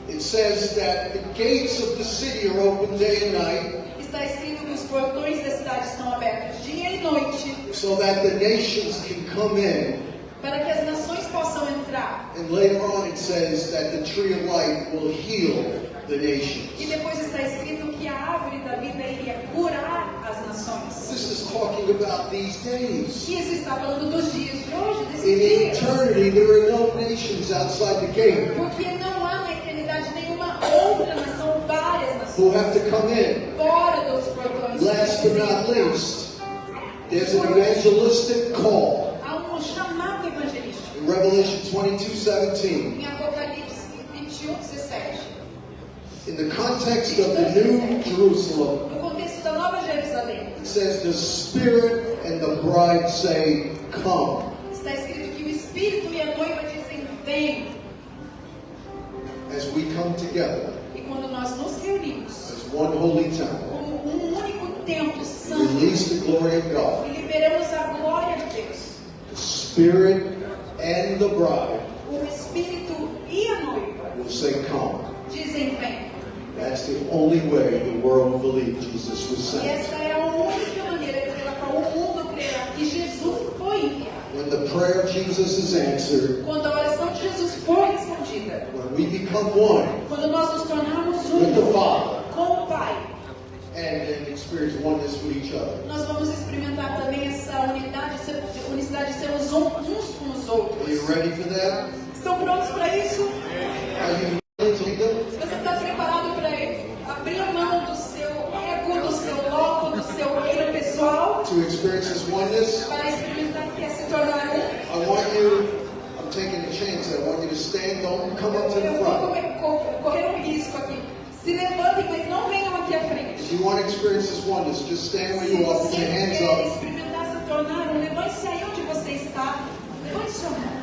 It says that the gates of the city are open day and night, Está escrito que os portões da cidade estão abertos dia e noite, so that the nations can come in. para que as nações possam entrar. And later on it says that the tree of life will heal the nations. E depois está escrito que a árvore da vida iria curar as nações. This is talking about these days. E isso está falando dos dias de hoje, desses In dias. eternity, there are no nations outside the gate Porque não há na eternidade nenhuma outra nação, várias who nações, have to come in. fora dos portões. Last but not least, there's an evangelistic call. Há um chamado evangelístico. In Revelation 22:17, Em Apocalipse 21:17. in the context of the New Jerusalem, No contexto da Nova Jerusalém, it says the Spirit and the bride say, come. está escrito que o Espírito e a noiva dizem: vem. As we come together E quando nós nos reunimos as one holy temple, como único templo we santo release the glory of God. e liberamos a glória de Deus, The Spirit and the bride o Espírito e a noiva will say, come. dizem: vem. That's the only way the world will believe Jesus was E sent. esta é a única maneira pela qual o mundo crerá que Jesus foi enviado. When the prayer of Jesus is answered, Quando a oração de Jesus for respondida, when we become one quando nós nos tornarmos with the um Father, com o Pai, and experience oneness with each other. Nós vamos experimentar também essa unicidade de sermos uns com os outros. Are you ready for that? Estão prontos para isso? Are you ready to lead them? Você está preparado para abrir mão do seu ego, do seu logo, do seu reino pessoal? To experience this oneness? Para experimentar que é se tornar um? I want you, I'm taking a chance, I want you to stand, don't come up to the Eu front. vou correr um risco aqui. Se levantem, mas não venham aqui à frente. If you want to experience this oneness, just stand where Se you are, put você your hands quer up. experimentar se tornar um, levante-se aí onde você está. Levante sua mão.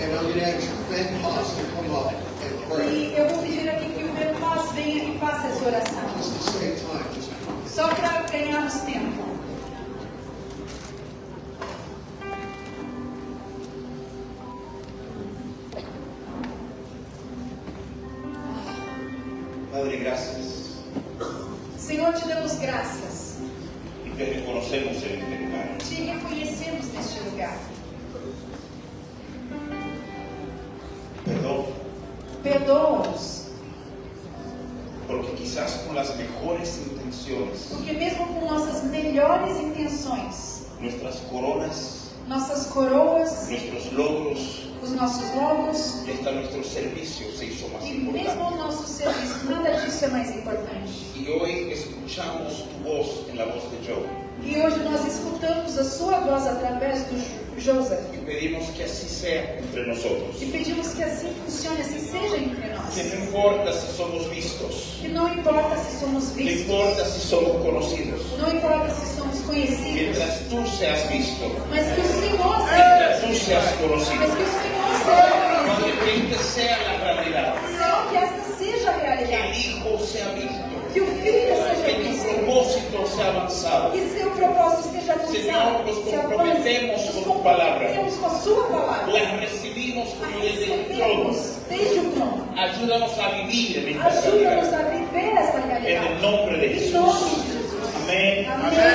And I'm going to ask Ben Haas to come up and pray. E eu vou pedir aqui que o Ben Paz venha e faça essa oração. Just to save time, just come. Só para ganharmos tempo. Padre, gracias. Senhor, te damos graças. Y te reconocemos en este lugar. Te reconhecemos neste lugar. Perdón, Perdoa-nos. porque quizás con las mejores intenciones, Porque mesmo com nossas melhores intenções, nuestras coronas, nossas coroas, nuestros logros, os nossos logos y hasta nuestro servicio se hizo más e mesmo o importante. nosso serviço, nada disso é mais importante. Y hoy escuchamos tu voz en la voz de Joe. E hoje nós escutamos a sua voz através do Joseph. Y pedimos que así sea entre nosotros. E pedimos que assim funcione, assim seja entre nós. Que no importa si somos vistos, Que não importa se somos no vistos, importa si somos conocidos, não importa se somos conhecidos, mientras tú seas visto, mas que o Senhor mientras seja, tú seas mas conocido, que o Senhor seja cuando conhecido. el cliente sea la realidad, Senhor, que essa seja a que realidade. el hijo sea visto, Que o Filho seja que tu visto. propósito sea avanzado. Que seu propósito seja avançado. Señor, nos Se avance. comprometemos Nos con tu palabra. comprometemos com a sua palavra. Las recibimos como A desde el trono. recebemos desde o trono. Ayúdanos a vivir en esta Ajuda-nos realidad. a viver esta En realidade. el nombre de Em Jesús. nome de Jesus. Amén. Amém.